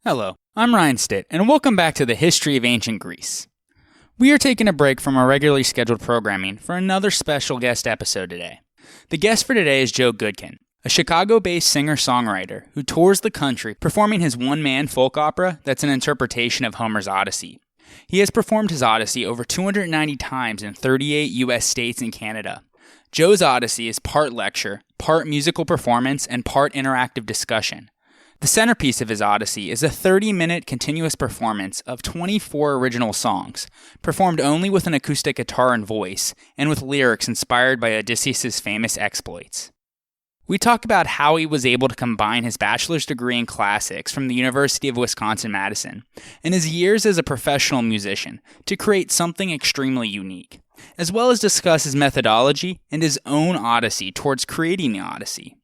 Hello, I'm Ryan Stitt, and welcome back to the History of Ancient Greece. We are taking a break from our regularly scheduled programming for another special guest episode today. The guest for today is Joe Goodkin, a Chicago-based singer-songwriter who tours the country performing his one-man folk opera that's an interpretation of Homer's Odyssey. He has performed his Odyssey over 290 times in 38 U.S. states and Canada. Joe's Odyssey is part lecture, part musical performance, and part interactive discussion. The centerpiece of his Odyssey is a 30-minute continuous performance of 24 original songs, performed only with an acoustic guitar and voice, and with lyrics inspired by Odysseus' famous exploits. We talk about how he was able to combine his bachelor's degree in classics from the University of Wisconsin-Madison and his years as a professional musician to create something extremely unique, as well as discuss his methodology and his own Odyssey towards creating the Odyssey.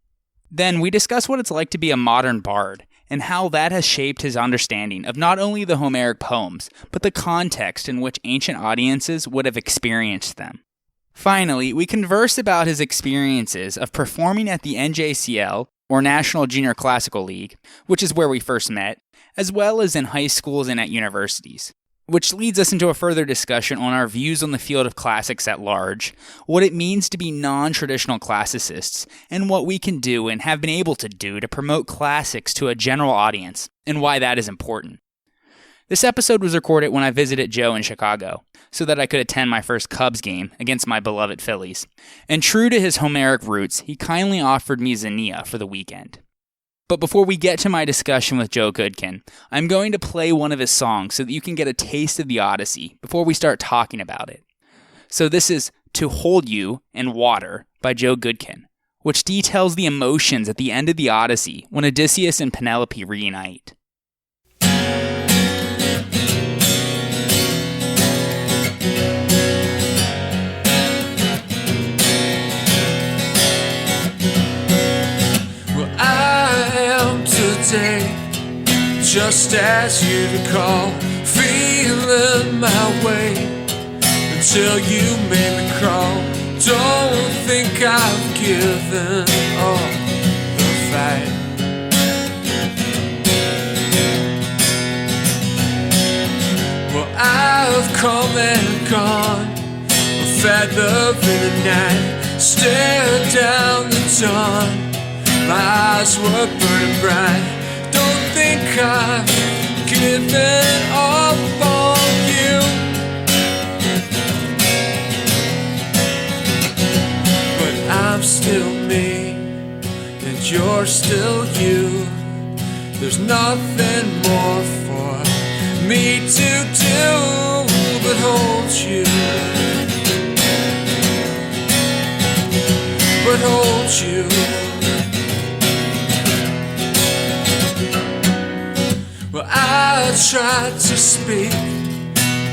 Then we discuss what it's like to be a modern bard and how that has shaped his understanding of not only the Homeric poems, but the context in which ancient audiences would have experienced them. Finally, we converse about his experiences of performing at the NJCL, or National Junior Classical League, which is where we first met, as well as in high schools and at universities. Which leads us into a further discussion on our views on the field of classics at large, what it means to be non-traditional classicists, and what we can do and have been able to do to promote classics to a general audience, and why that is important. This episode was recorded when I visited Joe in Chicago, so that I could attend my first Cubs game against my beloved Phillies, and true to his Homeric roots, he kindly offered me Xenia for the weekend. But before we get to my discussion with Joe Goodkin, I'm going to play one of his songs so that you can get a taste of the Odyssey before we start talking about it. So this is To Hold You and Water by Joe Goodkin, which details the emotions at the end of the Odyssey when Odysseus and Penelope reunite. Just as you recall, feeling my way until you made me crawl. Don't think I've given up the fight. Well, I've come and gone, a feather in the night, stared down the dawn. My eyes were burning bright. Don't think I've given up on you, but I'm still me, and you're still you. There's nothing more for me to do but hold you, but hold you. Well, I tried to speak,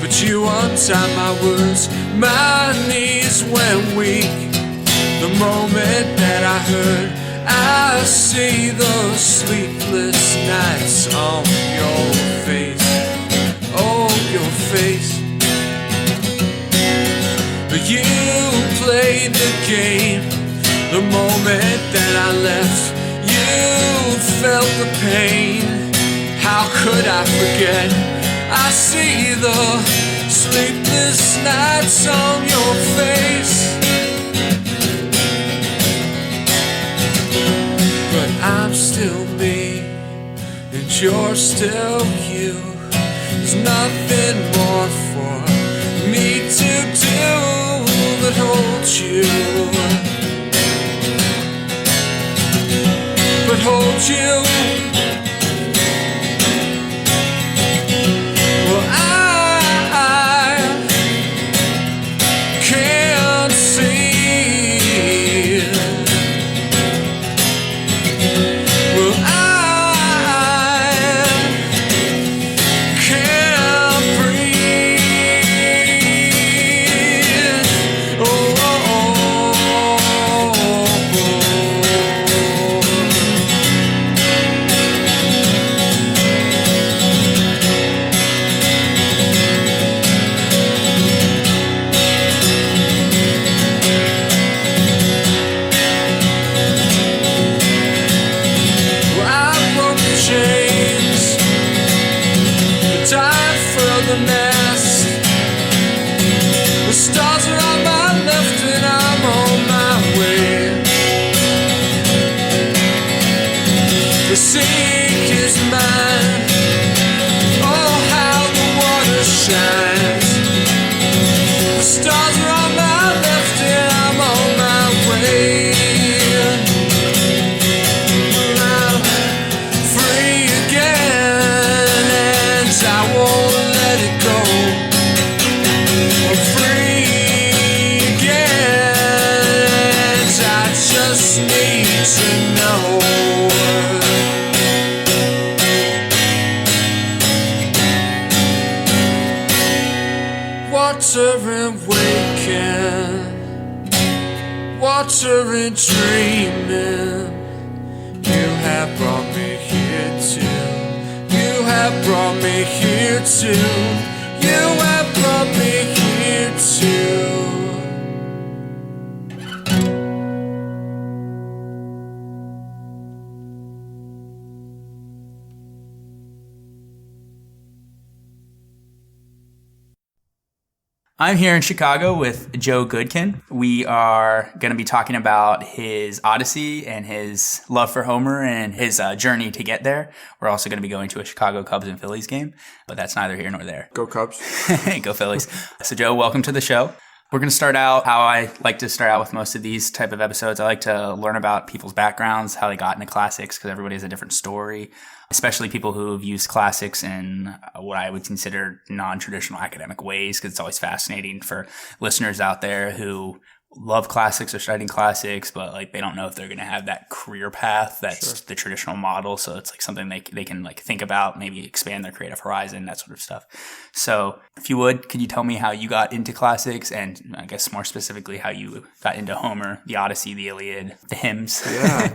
but you untied my words. My knees went weak the moment that I heard. I see those sleepless nights on your face, oh, your face. You played the game the moment that I left. You felt the pain. How could I forget? I see the sleepless nights on your face, but I'm still me, and you're still you. There's nothing more for me to do but hold you, but hold you. stars are on my left and I'm on my way. I'm free again and I won't let it go. I'm free again and I just need to know. Water and waking, water and dreaming. You have brought me here too. You have brought me here too. You have brought me here too. I'm here in Chicago with Joe Goodkin. We are going to be talking about his Odyssey and his love for Homer and his journey to get there. We're also going to be going to a Chicago Cubs and Phillies game, but that's neither here nor there. Go Cubs. Go Phillies. So Joe, welcome to the show. We're going to start out how I like to start out with most of these type of episodes. I like to learn about people's backgrounds, how they got into classics, because everybody has a different story, especially people who have used classics in what I would consider non-traditional academic ways, because it's always fascinating for listeners out there who love classics or studying classics, but like they don't know if they're going to have that career path that's the traditional model. So it's like something they can like think about, maybe expand their creative horizon, that sort of stuff. So if you would, could you tell me how you got into classics, and I guess more specifically how you got into Homer, the Odyssey, the Iliad, the hymns?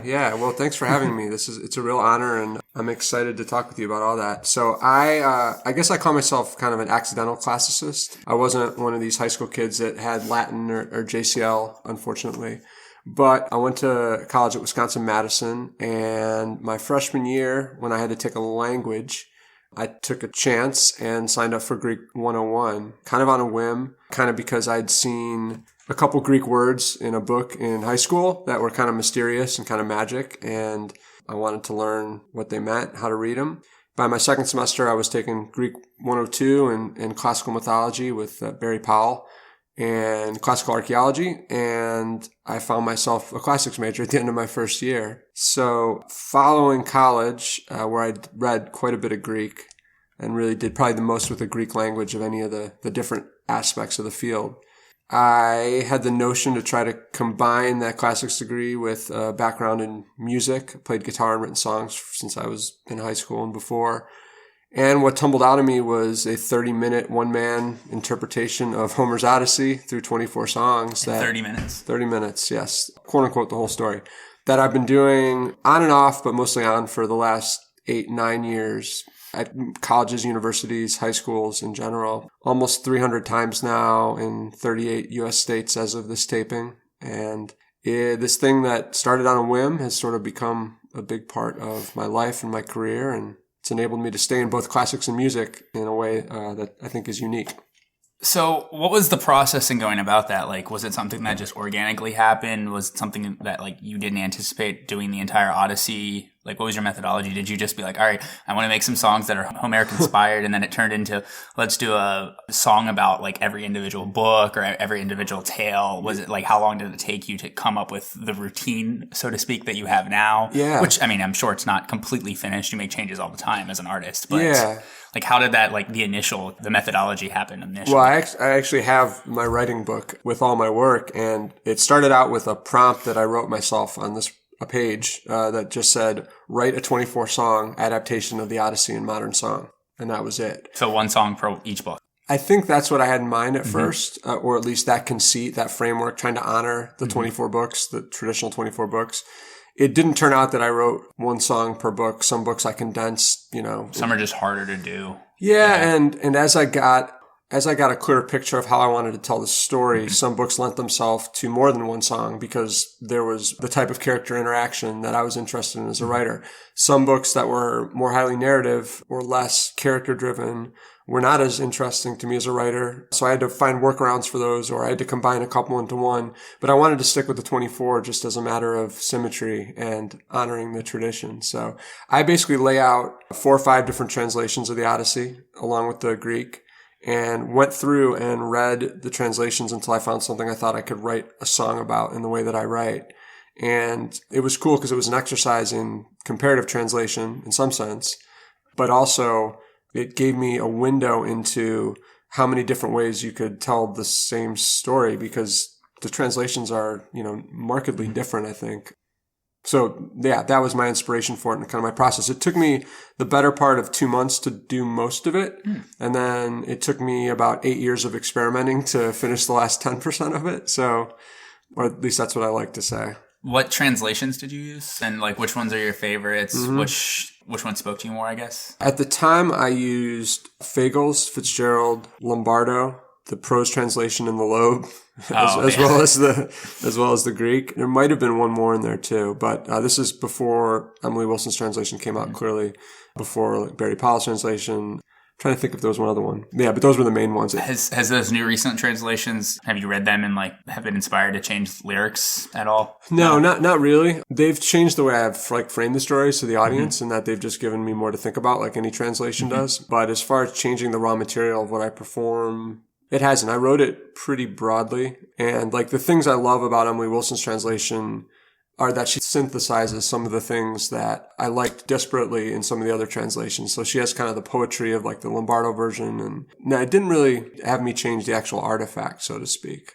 Yeah. Well, thanks for having me. It's a real honor, and I'm excited to talk with you about all that. So I guess I call myself kind of an accidental classicist. I wasn't one of these high school kids that had Latin or JCL, unfortunately. But I went to college at Wisconsin-Madison, and my freshman year, when I had to take a language, I took a chance and signed up for Greek 101, kind of on a whim, kind of because I'd seen a couple Greek words in a book in high school that were kind of mysterious and kind of magic, and I wanted to learn what they meant, how to read them. By my second semester, I was taking Greek 102 and classical mythology with Barry Powell and classical archaeology, and I found myself a classics major at the end of my first year. So following college, where I'd read quite a bit of Greek and really did probably the most with the Greek language of any of the different aspects of the field, I had the notion to try to combine that classics degree with a background in music. I played guitar and written songs since I was in high school and before. And what tumbled out of me was a 30-minute one-man interpretation of Homer's Odyssey through 24 songs. 30 minutes? 30 minutes, yes. Quote-unquote, the whole story. That I've been doing on and off, but mostly on for the last 8-9 years at colleges, universities, high schools in general. Almost 300 times now in 38 U.S. states as of this taping. And this thing that started on a whim has sort of become a big part of my life and my career, and it's enabled me to stay in both classics and music in a way that I think is unique. So what was the process in going about that? Like, was it something that just organically happened? Was it something that like you didn't anticipate doing the entire Odyssey? Like, what was your methodology? Did you just be like, all right, I want to make some songs that are Homeric inspired, and then it turned into, let's do a song about like every individual book or every individual tale? Was it like, how long did it take you to come up with the routine, so to speak, that you have now? Yeah. Which, I mean, I'm sure it's not completely finished. You make changes all the time as an artist, but yeah. Like, how did that, like the methodology happen initially? Well, I actually have my writing book with all my work, and it started out with a prompt that I wrote myself on a page that just said, write a 24-song adaptation of the Odyssey in modern song. And that was it. So one song per each book. I think that's what I had in mind at first, or at least that conceit, that framework, trying to honor the 24 books, the traditional 24 books. It didn't turn out that I wrote one song per book. Some books I condensed, Some are just harder to do. Yeah. And as I got a clearer picture of how I wanted to tell the story, some books lent themselves to more than one song because there was the type of character interaction that I was interested in as a writer. Some books that were more highly narrative or less character driven were not as interesting to me as a writer. So I had to find workarounds for those, or I had to combine a couple into one. But I wanted to stick with the 24 just as a matter of symmetry and honoring the tradition. So I basically lay out 4 or 5 different translations of the Odyssey along with the Greek. and went through and read the translations until I found something I thought I could write a song about in the way that I write. And it was cool because it was an exercise in comparative translation in some sense, but also it gave me a window into how many different ways you could tell the same story, because the translations are, markedly different, I think. So yeah, that was my inspiration for it and kind of my process. It took me the better part of 2 months to do most of it. And then it took me about 8 years of experimenting to finish the last 10% of it. So, or at least that's what I like to say. What translations did you use? And which ones are your favorites? Which one spoke to you more, I guess? At the time, I used Fagles, Fitzgerald, Lombardo, the prose translation in the Loeb, as well as the Greek. There might have been one more in there too, but this is before Emily Wilson's translation came out. Clearly, before Barry Powell's translation. I'm trying to think if there was one other one. Yeah, but those were the main ones. Has those new recent translations, have you read them and have been inspired to change lyrics at all? No, not really. They've changed the way I've framed the stories to the audience, and that they've just given me more to think about, like any translation does. But as far as changing the raw material of what I perform, it hasn't. I wrote it pretty broadly, and the things I love about Emily Wilson's translation are that she synthesizes some of the things that I liked desperately in some of the other translations. So she has kind of the poetry of the Lombardo version. And no, it didn't really have me change the actual artifact, so to speak.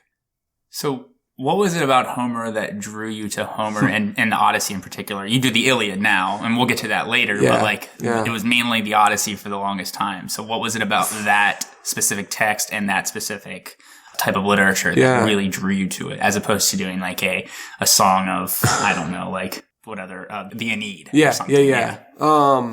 So what was it about Homer that drew you to Homer and the Odyssey in particular? You do the Iliad now, and we'll get to that later, but it was mainly the Odyssey for the longest time. So what was it about that specific text and that specific type of literature that really drew you to it, as opposed to doing a song of, I don't know, what other, the Aeneid or something? Yeah.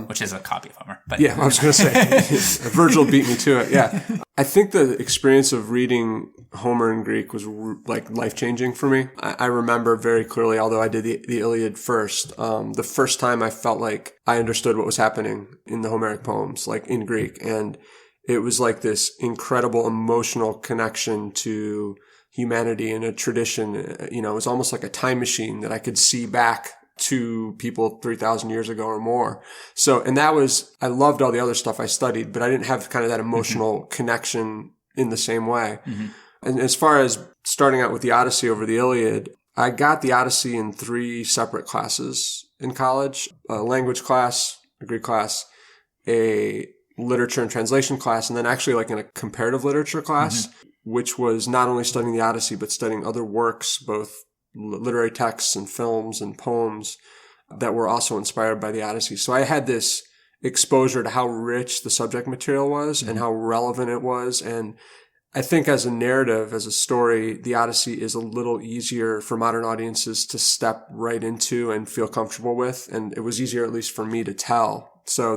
Which is a copy of Homer. But. Yeah, I was going to say, Virgil beat me to it. Yeah. I think the experience of reading Homer in Greek was life-changing for me. I remember very clearly, although I did the Iliad first, the first time I felt like I understood what was happening in the Homeric poems, in Greek. And it was this incredible emotional connection to humanity and a tradition. It was almost like a time machine that I could see back to people 3,000 years ago or more. So, and I loved all the other stuff I studied, but I didn't have kind of that emotional connection in the same way. And as far as starting out with the Odyssey over the Iliad, I got the Odyssey in 3 separate classes in college: a language class, a Greek class, a literature and translation class, and then actually in a comparative literature class, which was not only studying the Odyssey, but studying other works, both literary texts and films and poems that were also inspired by the Odyssey. So I had this exposure to how rich the subject material was and how relevant it was. And I think as a narrative, as a story, the Odyssey is a little easier for modern audiences to step right into and feel comfortable with. And it was easier, at least for me, to tell. So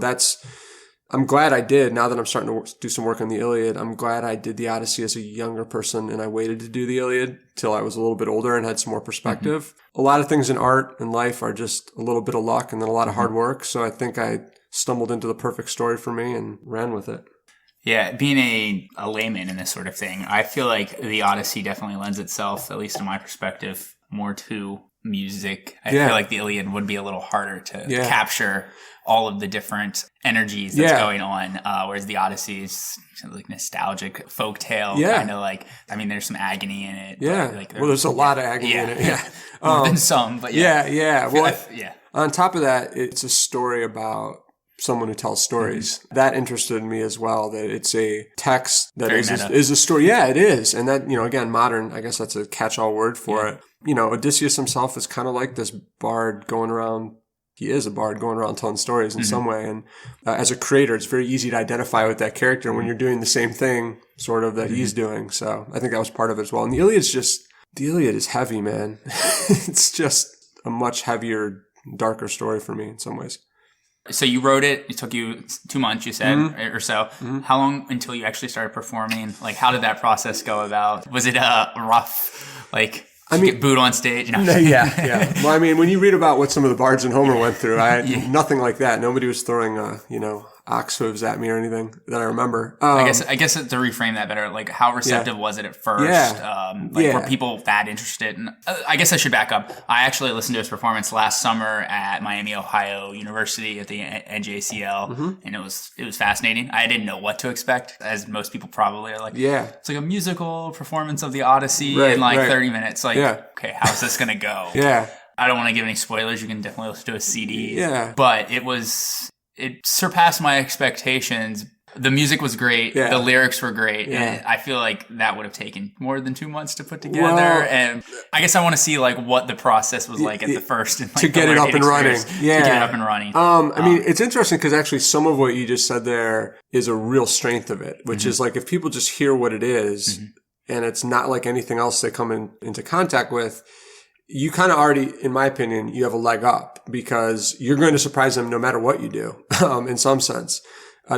I'm glad I did. Now that I'm starting to do some work on the Iliad, I'm glad I did the Odyssey as a younger person, and I waited to do the Iliad till I was a little bit older and had some more perspective. A lot of things in art and life are just a little bit of luck and then a lot of hard work. So I think I stumbled into the perfect story for me and ran with it. Yeah, being a layman in this sort of thing, I feel like the Odyssey definitely lends itself, at least in my perspective, more to music. I feel like the Iliad would be a little harder to capture all of the different energies that's going on, whereas the Odyssey is nostalgic folktale, kind of there's some agony in it. Yeah, there's a lot of agony in it. Yeah, more than some, but Well, on top of that, it's a story about someone who tells stories. That interested me as well, that it's a text that is a story. Yeah, it is. And that, again, modern, I guess that's a catch-all word for it. Odysseus himself is kind of like this bard going around. He is a bard going around telling stories in some way. And as a creator, it's very easy to identify with that character when you're doing the same thing sort of that he's doing. So I think that was part of it as well. And the Iliad is heavy, man. It's just a much heavier, darker story for me in some ways. So you wrote it. It took you 2 months, you said, or so. How long until you actually started performing? How did that process go about? Was it rough? Get booed on stage? No. Yeah. Well, when you read about what some of the bards in Homer went through, nothing like that. Nobody was throwing, ox hooves at me or anything that I remember. I guess to reframe that better, like how receptive was it at first? Were people that interested? And I guess I should back up. I actually listened to his performance last summer at Miami, Ohio University at the NJCL, and it was fascinating. I didn't know what to expect, as most people probably are like, it's like a musical performance of the Odyssey in like 30 minutes. Like, okay, how's this going to go? I don't want to give any spoilers. You can definitely listen to a CD. But it surpassed my expectations. The music was great. The lyrics were great. And I feel like that would have taken more than 2 months to put together. And I guess I want to see like what the process was like at the first. And, like, to get it up and running. To get it up and running. I mean, it's interesting because actually some of what you just said there is a real strength of it, which is like if people just hear what it is and it's not like anything else they come into contact with, you kind of already, in my opinion, you have a leg up because you're going to surprise them no matter what you do, in some sense.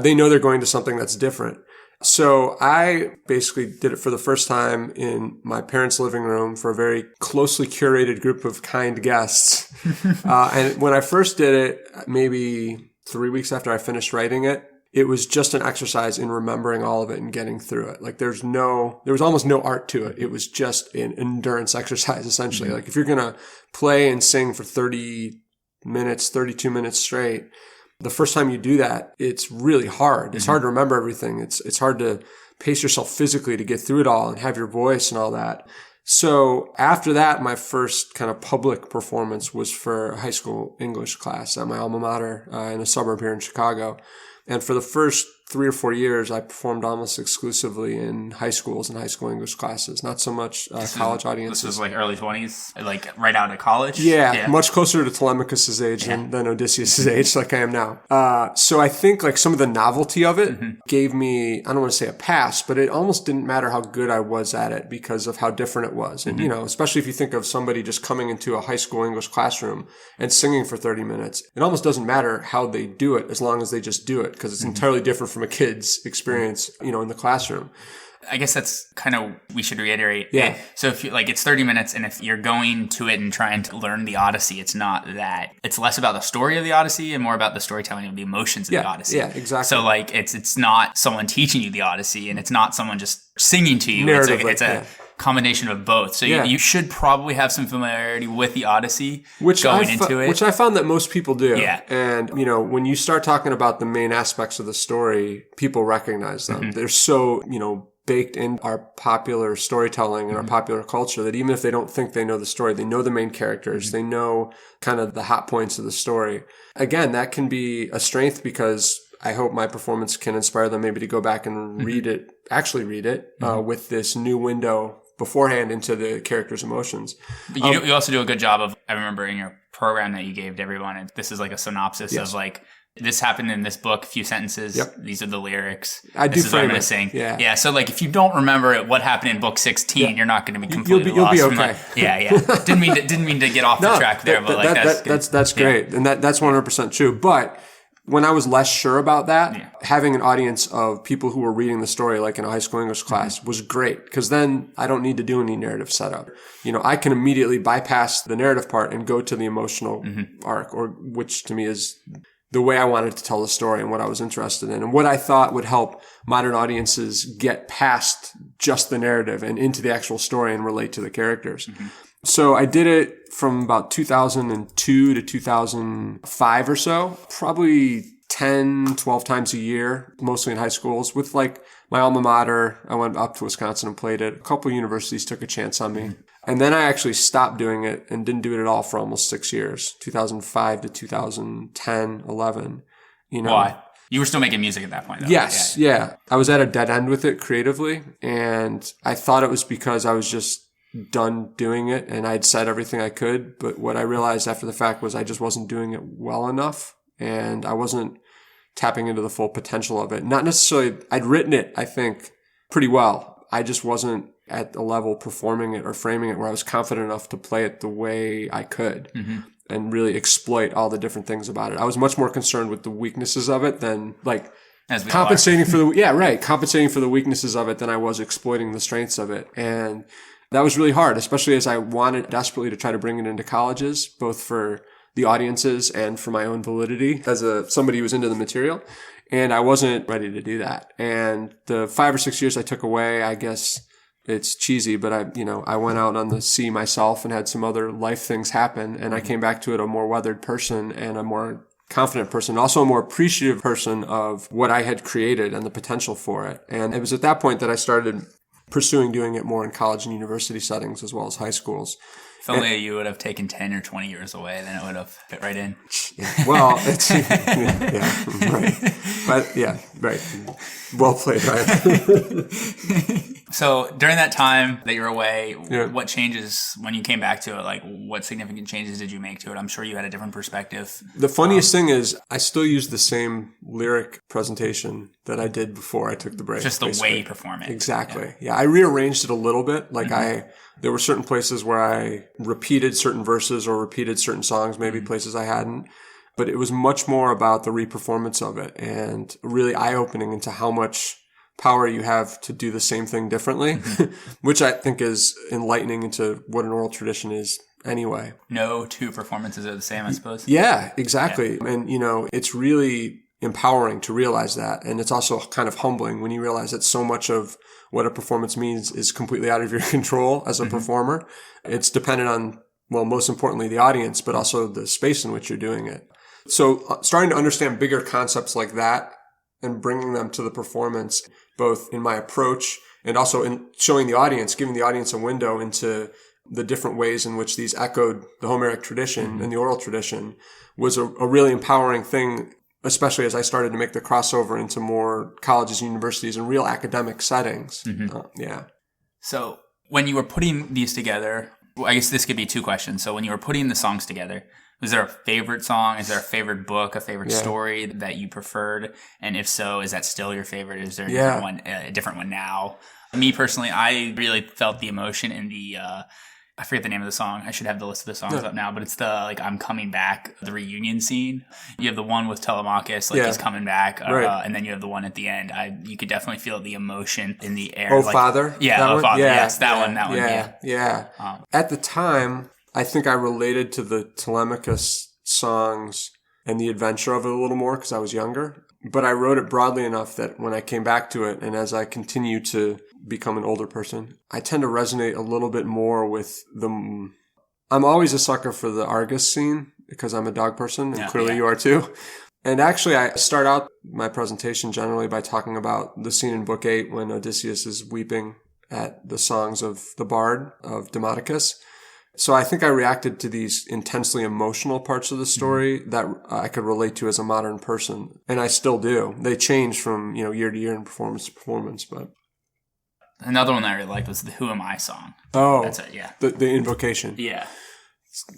They know they're going to something that's different. So I basically did it for the first time in my parents' living room for a very closely curated group of kind guests. And when I first did it, maybe 3 weeks after I finished writing it, it was just an exercise in remembering all of it and getting through it. Like there was almost no art to it. It was just an endurance exercise, essentially. Like if you're going to play and sing for 30 minutes, 32 minutes straight, the first time you do that, it's really hard. It's hard to remember everything. It's hard to pace yourself physically to get through it all and have your voice and all that. So after that, my first kind of public performance was for a high school English class at my alma mater in a suburb here in Chicago. And for the first 3 or 4 years, I performed almost exclusively in high schools and high school English classes, not so much college audiences. This was like early 20s, like right out of college? Yeah, much closer to Telemachus's age than Odysseus's age, like I am now. So I think like some of the novelty of it gave me, I don't want to say a pass, but it almost didn't matter how good I was at it because of how different it was. And, you know, especially if you think of somebody just coming into a high school English classroom and singing for 30 minutes, it almost doesn't matter how they do it as long as they just do it because it's entirely different from a kid's experience, you know, in the classroom. I guess that's kind of, we should reiterate. Yeah. So if you like, it's 30 minutes and if you're going to it and trying to learn the Odyssey, it's not that. It's less about the story of the Odyssey and more about the storytelling of the emotions of the Odyssey. Yeah, exactly. So like, it's not someone teaching you the Odyssey and it's not someone just singing to you. It's a combination of both. So you should probably have some familiarity with the Odyssey going into it. Which I found that most people do. Yeah. And, you know, when you start talking about the main aspects of the story, people recognize them. They're so, you know, baked in our popular storytelling and our popular culture that even if they don't think they know the story, they know the main characters. They know kind of the hot points of the story. Again, that can be a strength because I hope my performance can inspire them maybe to go back and read it with this new window beforehand into the character's emotions. But you also do a good job of, I remember in your program that you gave to everyone, and this is like a synopsis of like, this happened in this book, a few sentences. These are the lyrics. This is what I'm going to sing. Yeah. So like, if you don't remember what happened in book 16, you're not going to be completely lost. You'll be okay. Didn't mean to get off the track there, but like that's great, and that's 100% true. But when I was less sure about that, having an audience of people who were reading the story, like in a high school English class, was great because then I don't need to do any narrative setup. You know, I can immediately bypass the narrative part and go to the emotional arc, or which to me is the way I wanted to tell the story and what I was interested in and what I thought would help modern audiences get past just the narrative and into the actual story and relate to the characters. So I did it from about 2002 to 2005 or so, probably 10, 12 times a year, mostly in high schools with like my alma mater. I went up to Wisconsin and played it. A couple of universities took a chance on me. And then I actually stopped doing it and didn't do it at all for almost 6 years, 2005 to 2010, 11. You know. Why? You were still making music at that point, though. Yes. Yeah. I was at a dead end with it creatively. And I thought it was because I was just done doing it and I'd said everything I could. But what I realized after the fact was I just wasn't doing it well enough and I wasn't tapping into the full potential of it. Not necessarily, I'd written it, I think, pretty well. I just wasn't at the level performing it or framing it where I was confident enough to play it the way I could and really exploit all the different things about it. I was much more concerned with the weaknesses of it than like compensating for the weaknesses of it than I was exploiting the strengths of it. And that was really hard, especially as I wanted desperately to try to bring it into colleges, both for the audiences and for my own validity as somebody who was into the material. And I wasn't ready to do that. And the 5 or 6 years I took away, I guess it's cheesy, but I went out on the sea myself and had some other life things happen. And I came back to it a more weathered person and a more confident person, also a more appreciative person of what I had created and the potential for it. And it was at that point that I started pursuing doing it more in college and university settings as well as high schools. If only you would have taken 10 or 20 years away, then it would have fit right in. Well, it's, yeah, right. But yeah, right. Well played, Ryan. So during that time that you're away, what changes when you came back to it? Like, what significant changes did you make to it? I'm sure you had a different perspective. The funniest thing is I still use the same lyric presentation that I did before I took the break. Just the way you perform it. Exactly. Yeah, I rearranged it a little bit. Like there were certain places where I repeated certain verses or repeated certain songs, maybe places I hadn't. But it was much more about the reperformance of it and really eye-opening into how much power you have to do the same thing differently, which I think is enlightening into what an oral tradition is anyway. No two performances are the same, I suppose. Yeah, exactly. Yeah. And, it's really empowering to realize that. And it's also kind of humbling when you realize that so much of what a performance means is completely out of your control as a performer. It's dependent on, well, most importantly, the audience, but also the space in which you're doing it. So starting to understand bigger concepts like that and bringing them to the performance, both in my approach and also in showing the audience, giving the audience a window into the different ways in which these echoed the Homeric tradition and the oral tradition, was a really empowering thing, especially as I started to make the crossover into more colleges and universities and real academic settings. Yeah. So when you were putting these together, I guess this could be two questions. So when you were putting the songs together, was there a favorite song? Is there a favorite book, a favorite story that you preferred? And if so, is that still your favorite? Is there a different one now? Me personally, I really felt the emotion in the, I forget the name of the song. I should have the list of the songs up now, but it's the, I'm coming back, the reunion scene. You have the one with Telemachus, he's coming back. And then you have the one at the end. You could definitely feel the emotion in the air. Oh, Father? Yeah, Oh, Father. Yes, that one. Yeah. At the time, I think I related to the Telemachus songs and the adventure of it a little more because I was younger. But I wrote it broadly enough that when I came back to it, and as I continue to become an older person, I tend to resonate a little bit more with I'm always a sucker for the Argos scene because I'm a dog person, and clearly you are too. And actually, I start out my presentation generally by talking about the scene in Book 8 when Odysseus is weeping at the songs of the bard of Demodocus. So I think I reacted to these intensely emotional parts of the story that I could relate to as a modern person. And I still do. They change from, year to year and performance to performance. But another one that I really liked was the Who Am I song. Oh, that's it, yeah. The invocation. Yeah.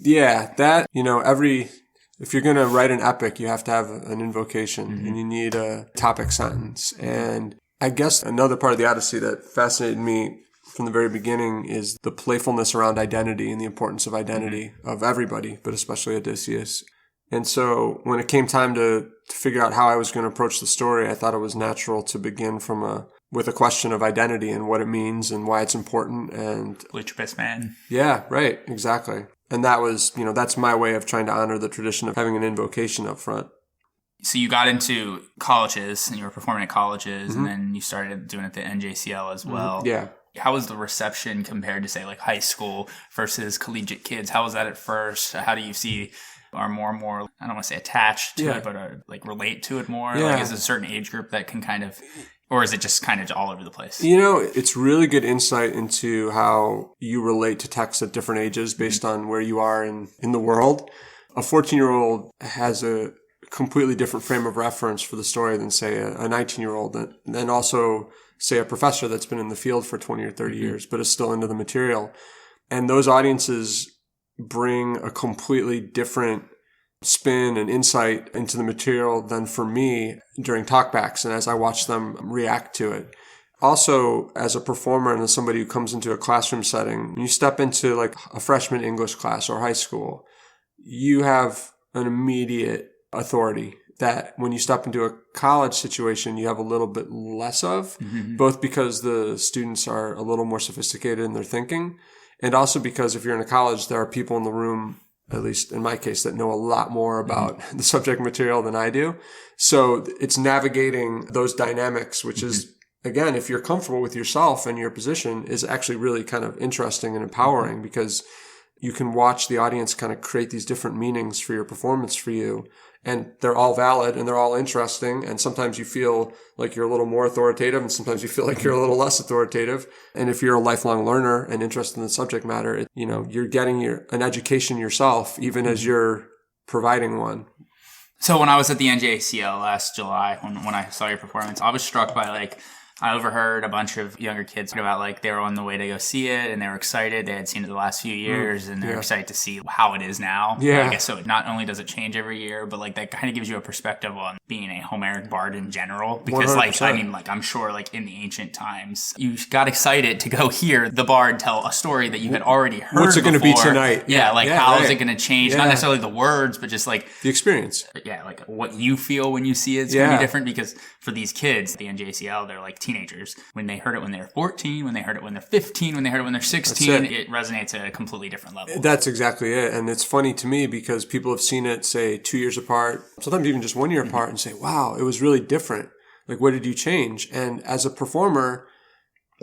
Yeah, that, if you're going to write an epic, you have to have an invocation and you need a topic sentence. And I guess another part of the Odyssey that fascinated me from the very beginning is the playfulness around identity and the importance of identity of everybody, but especially Odysseus. And so when it came time to figure out how I was going to approach the story, I thought it was natural to begin with a question of identity and what it means and why it's important. And who's your best man? Yeah, right. Exactly. And that was, that's my way of trying to honor the tradition of having an invocation up front. So you got into colleges and you were performing at colleges and then you started doing it at the NJCL as well. Yeah. How was the reception compared to, say, like high school versus collegiate kids? How was that at first? How do you see are more and more, I don't want to say attached to it, but are, relate to it more? Yeah. Is it a certain age group that can kind of, or is it just kind of all over the place? It's really good insight into how you relate to texts at different ages based on where you are in the world. A 14-year-old has a completely different frame of reference for the story than, say, a 19-year-old. And also, say, a professor that's been in the field for 20 or 30 years, but is still into the material. And those audiences bring a completely different spin and insight into the material than for me during talkbacks and as I watch them react to it. Also, as a performer and as somebody who comes into a classroom setting, when you step into a freshman English class or high school, you have an immediate authority that when you step into a college situation, you have a little bit less of, both because the students are a little more sophisticated in their thinking, and also because if you're in a college, there are people in the room at least in my case, that know a lot more about the subject material than I do. So it's navigating those dynamics, which is, again, if you're comfortable with yourself and your position, is actually really kind of interesting and empowering, because you can watch the audience kind of create these different meanings for your performance for you. And they're all valid and they're all interesting. And sometimes you feel like you're a little more authoritative, and sometimes you feel like you're a little less authoritative. And if you're a lifelong learner and interested in the subject matter, you're getting an education yourself, even as you're providing one. So when I was at the NJCL last July, when I saw your performance, I was struck by I overheard a bunch of younger kids talk about they were on the way to go see it, and they were excited. They had seen it the last few years, and they're excited to see how it is now. Yeah. I guess so. Not only does it change every year, but that kind of gives you a perspective on being a Homeric bard in general. Because 100%. I'm sure in the ancient times, you got excited to go hear the bard tell a story that you had already heard. What's it going to be tonight? How is it going to change? Yeah. Not necessarily the words, but just the experience. Yeah, what you feel when you see it is going to be different, because for these kids, the NJCL, they're teenagers. When they heard it when they're 14, when they heard it when they're 15, when they heard it when they're 16, it resonates at a completely different level. That's exactly it. And it's funny to me because people have seen it, say, 2 years apart, sometimes even just 1 year apart, and say, wow, it was really different. What did you change? And as a performer,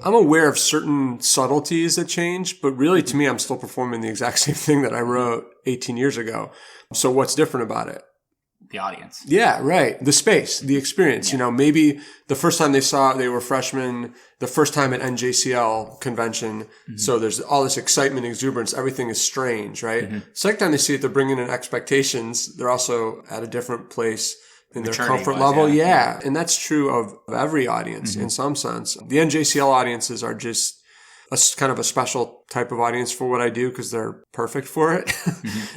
I'm aware of certain subtleties that change, but really to me, I'm still performing the exact same thing that I wrote 18 years ago. So what's different about it? The audience. Yeah, right. The space, the experience. Yeah. Maybe the first time they were freshmen, the first time at NJCL convention. So there's all this excitement, exuberance. Everything is strange, right? Second time they see it, they're bringing in expectations. They're also at a different place in their comfort level. Yeah. And that's true of every audience in some sense. The NJCL audiences are just kind of a special type of audience for what I do, because they're perfect for it.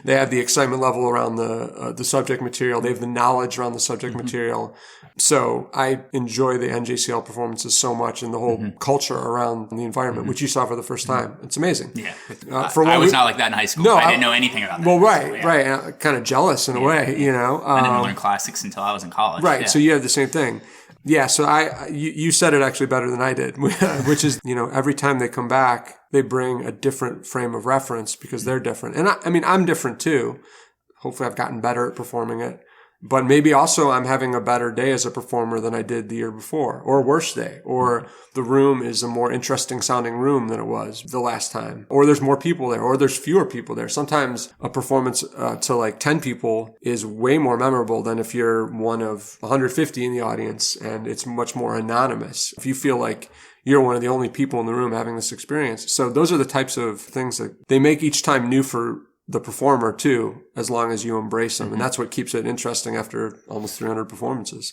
They have the excitement level around the subject material. They have the knowledge around the subject material. So I enjoy the NJCL performances so much, and the whole culture around the environment, which you saw for the first time. It's amazing. Yeah. I was not like that in high school. No, I didn't know anything about that. Well, right. And kind of jealous in a way, I didn't learn classics until I was in college. Right. Yeah. So you have the same thing. Yeah, so you said it actually better than I did, which is, every time they come back, they bring a different frame of reference because they're different. And I'm different too. Hopefully I've gotten better at performing it. But maybe also I'm having a better day as a performer than I did the year before, or a worse day, or the room is a more interesting sounding room than it was the last time, or there's more people there, or there's fewer people there. Sometimes a performance to 10 people is way more memorable than if you're one of 150 in the audience, and it's much more anonymous. If you feel like you're one of the only people in the room having this experience. So those are the types of things that they make each time new for the performer too, as long as you embrace them. And that's what keeps it interesting after almost 300 performances.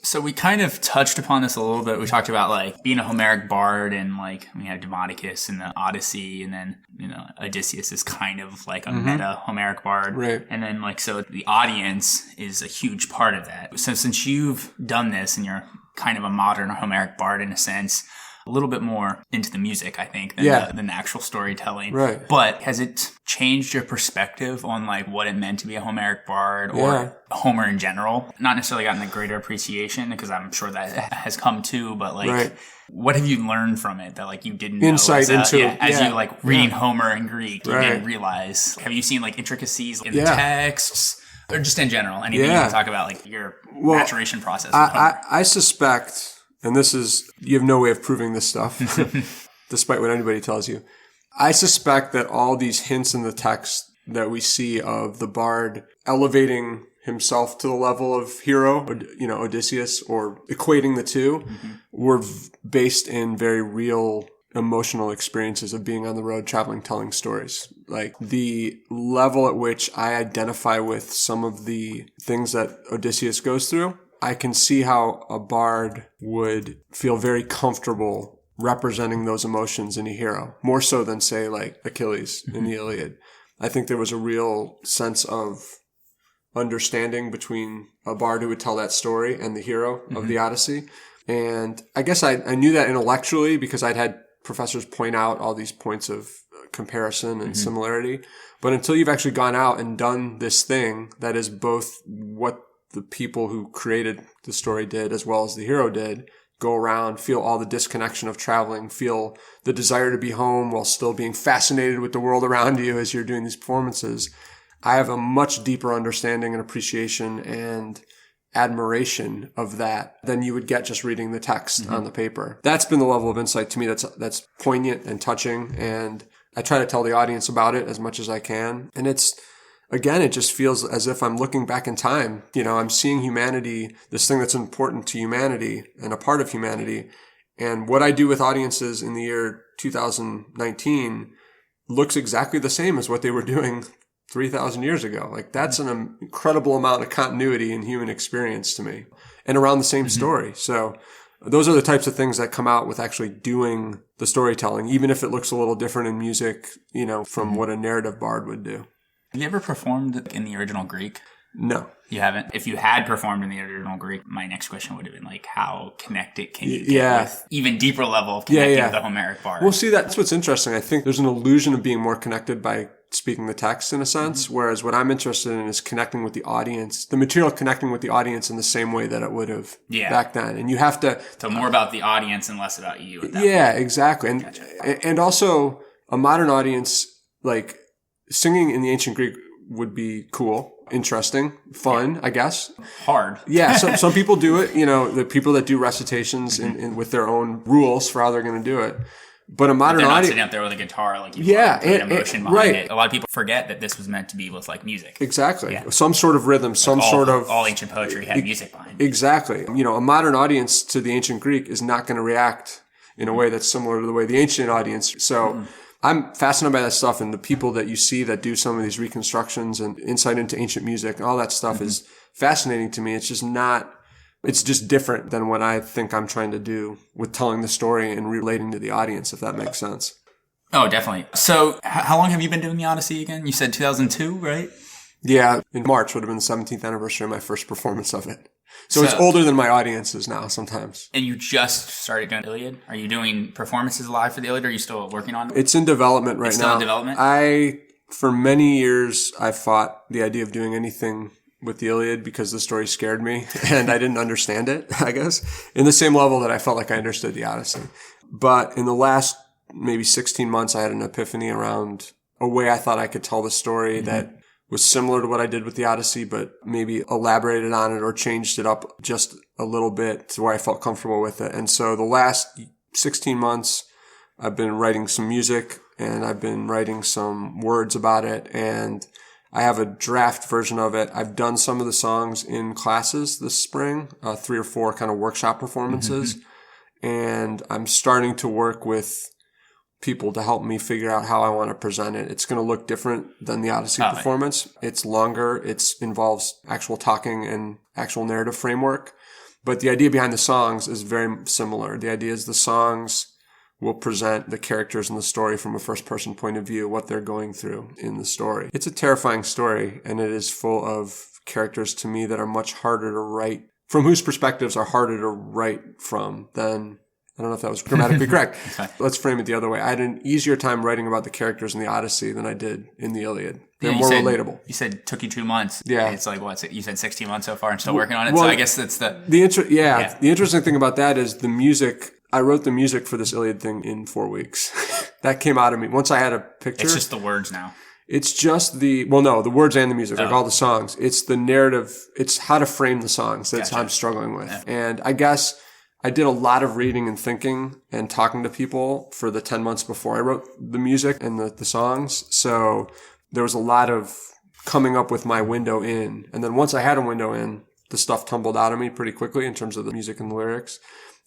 So we kind of touched upon this a little bit. We talked about being a Homeric bard, and we had Demodocus in the Odyssey, and then, Odysseus is kind of a meta Homeric bard. Right. And then so the audience is a huge part of that. So since you've done this and you're kind of a modern Homeric bard in a sense, a little bit more into the music, I think, than the actual storytelling. Right. But has it changed your perspective on what it meant to be a Homeric bard or Homer in general? Not necessarily gotten a greater appreciation, because I'm sure that has come too, but what have you learned from it that you didn't know? Insight into it. As you reading Homer in Greek, you didn't realize. Have you seen intricacies in the texts? Or just in general, anything you can talk about, your maturation process? I suspect, and you have no way of proving this stuff, despite what anybody tells you. I suspect that all these hints in the text that we see of the bard elevating himself to the level of hero, Odysseus, or equating the two, were based in very real emotional experiences of being on the road, traveling, telling stories. The level at which I identify with some of the things that Odysseus goes through, I can see how a bard would feel very comfortable representing those emotions in a hero, more so than, say, Achilles in the Iliad. I think there was a real sense of understanding between a bard who would tell that story and the hero of the Odyssey. And I guess I knew that intellectually because I'd had professors point out all these points of comparison and similarity. But until you've actually gone out and done this thing that is both what the people who created the story did as well as the hero did, go around, feel all the disconnection of traveling, feel the desire to be home while still being fascinated with the world around you as you're doing these performances. I have a much deeper understanding and appreciation and admiration of that than you would get just reading the text on the paper. That's been the level of insight to me that's poignant and touching, and I try to tell the audience about it as much as I can. And it just feels as if I'm looking back in time. I'm seeing humanity, this thing that's important to humanity and a part of humanity. And what I do with audiences in the year 2019 looks exactly the same as what they were doing 3,000 years ago. Like, that's an incredible amount of continuity in human experience to me, and around the same story. So those are the types of things that come out with actually doing the storytelling, even if it looks a little different in music, from what a narrative bard would do. Have you ever performed in the original Greek? No. You haven't? If you had performed in the original Greek, my next question would have been like, how connected can you get with even deeper level of connecting with the Homeric bard? Well, see, that's what's interesting. I think there's an illusion of being more connected by speaking the text in a sense, whereas what I'm interested in is connecting with the audience, the material connecting with the audience in the same way that it would have back then. And you have to... So more about the audience and less about you. Exactly. And also a modern audience, like singing in the ancient Greek would be cool, interesting, fun, I guess. Hard. Some people do it, the people that do recitations with their own rules for how they're going to do it. But a modern audience, audience, sitting up there with a guitar, like emotion behind it. A lot of people forget that this was meant to be with like music. Exactly, some sort of rhythm, all ancient poetry had music behind it. Exactly, a modern audience to the ancient Greek is not going to react in a way that's similar to the way the ancient audience. So I'm fascinated by that stuff, and the people that you see that do some of these reconstructions and insight into ancient music and all that stuff is fascinating to me. It's just different than what I think I'm trying to do with telling the story and relating to the audience, if that makes sense. Oh, definitely. So how long have you been doing the Odyssey again? You said 2002, right? Yeah, in March would have been the 17th anniversary of my first performance of it. So it's older than my audience is now sometimes. And you just started doing Iliad? Are you doing performances live for the Iliad, or are you still working on it? It's in development right now. It's still in development? For many years, I fought the idea of doing anything with the Iliad because the story scared me and I didn't understand it, I guess, in the same level that I felt like I understood the Odyssey. But in the last maybe 16 months, I had an epiphany around a way I thought I could tell the story that was similar to what I did with the Odyssey, but maybe elaborated on it or changed it up just a little bit to where I felt comfortable with it. And so the last 16 months, I've been writing some music and I've been writing some words about it, and I have a draft version of it. I've done some of the songs in classes this spring, 3 or 4 kind of workshop performances. And I'm starting to work with people to help me figure out how I want to present it. It's going to look different than the Odyssey performance. It's longer. It involves actual talking and actual narrative framework. But the idea behind the songs is very similar. The idea is the songs will present the characters in the story from a first-person point of view, what they're going through in the story. It's a terrifying story, and it is full of characters to me that are much harder to write, from whose perspectives are harder to write from than, I don't know if that was grammatically correct. Let's frame it the other way. I had an easier time writing about the characters in the Odyssey than I did in the Iliad. They're more relatable. You said it took you 2 months. Yeah. It's like, you said 16 months so far and still working on it? Well, so I guess that's the interesting thing about that is the music. I wrote the music for this Iliad thing in 4 weeks. That came out of me. Once I had a picture. It's just the words now. It's just the words and the music, like all the songs. It's the narrative. It's how to frame the songs that's I'm struggling with. Yeah. And I guess I did a lot of reading and thinking and talking to people for the 10 months before I wrote the music and the songs. So there was a lot of coming up with my window in. And then once I had a window in, the stuff tumbled out of me pretty quickly in terms of the music and the lyrics.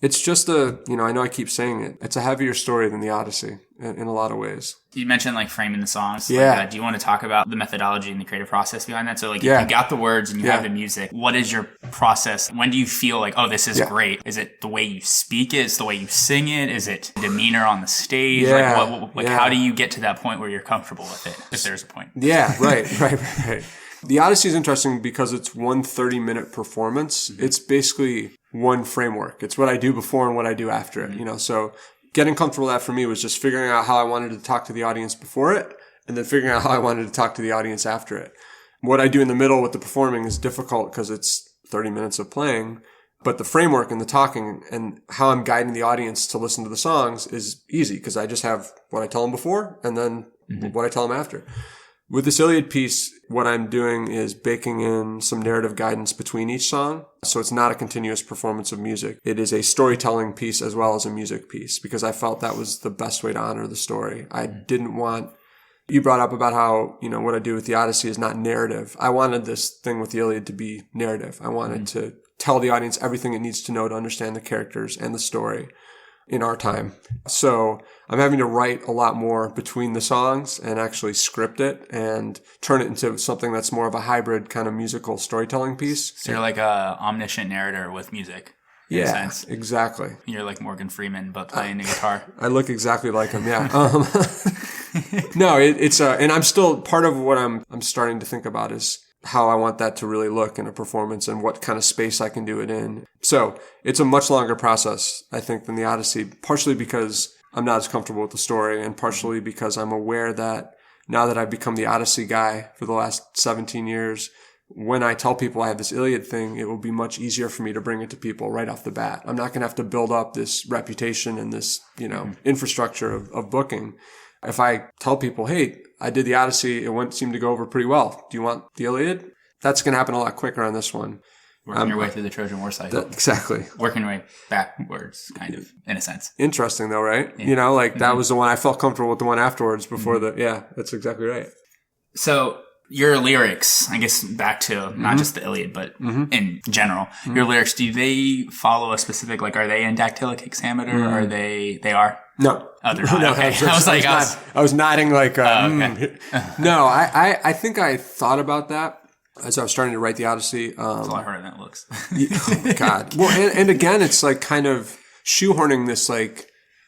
It's just I know I keep saying it. It's a heavier story than the Odyssey in a lot of ways. You mentioned like framing the songs. Yeah. Like, do you want to talk about the methodology and the creative process behind that? So like if you got the words and you have the music, what is your process? When do you feel like, oh, this is great? Is it the way you speak it? Is it the way you sing it? Is it demeanor on the stage? Yeah. How do you get to that point where you're comfortable with it? If there's a point. Yeah, right. The Odyssey is interesting because it's one 30-minute performance. It's basically one framework. It's what I do before and what I do after it, So getting comfortable with that for me was just figuring out how I wanted to talk to the audience before it and then figuring out how I wanted to talk to the audience after it. What I do in the middle with the performing is difficult because it's 30 minutes of playing. But the framework and the talking and how I'm guiding the audience to listen to the songs is easy because I just have what I tell them before and then what I tell them after. With this Iliad piece, what I'm doing is baking in some narrative guidance between each song. So it's not a continuous performance of music. It is a storytelling piece as well as a music piece because I felt that was the best way to honor the story. I didn't want... You brought up about how, what I do with the Odyssey is not narrative. I wanted this thing with the Iliad to be narrative. I wanted to tell the audience everything it needs to know to understand the characters and the story in our time. So I'm having to write a lot more between the songs and actually script it and turn it into something that's more of a hybrid kind of musical storytelling piece. So you're like a omniscient narrator with music. Yeah, exactly. You're like Morgan Freeman, but playing the guitar. I look exactly like him, yeah. No, it's and I'm still, part of what I'm starting to think about is how I want that to really look in a performance and what kind of space I can do it in. So it's a much longer process, I think, than the Odyssey, partially because I'm not as comfortable with the story and partially because I'm aware that now that I've become the Odyssey guy for the last 17 years, when I tell people I have this Iliad thing, it will be much easier for me to bring it to people right off the bat. I'm not going to have to build up this reputation and this, infrastructure of booking. If I tell people, hey, I did the Odyssey, it seemed to go over pretty well. Do you want the Iliad? That's going to happen a lot quicker on this one. Working your way through the Trojan War cycle. Exactly. Working your way backwards, kind of, in a sense. Interesting, though, right? Yeah. That was the one I felt comfortable with the one afterwards before that's exactly right. So your lyrics, I guess back to not just the Iliad, but in general, your lyrics, do they follow a specific, are they in dactylic hexameter? Or are they are? No. Oh, they're not. Okay. I was nodding like, okay. No, I think I thought about that as I was starting to write the Odyssey. That's a lot harder than it looks. Oh my God. Well, and again, it's like kind of shoehorning this,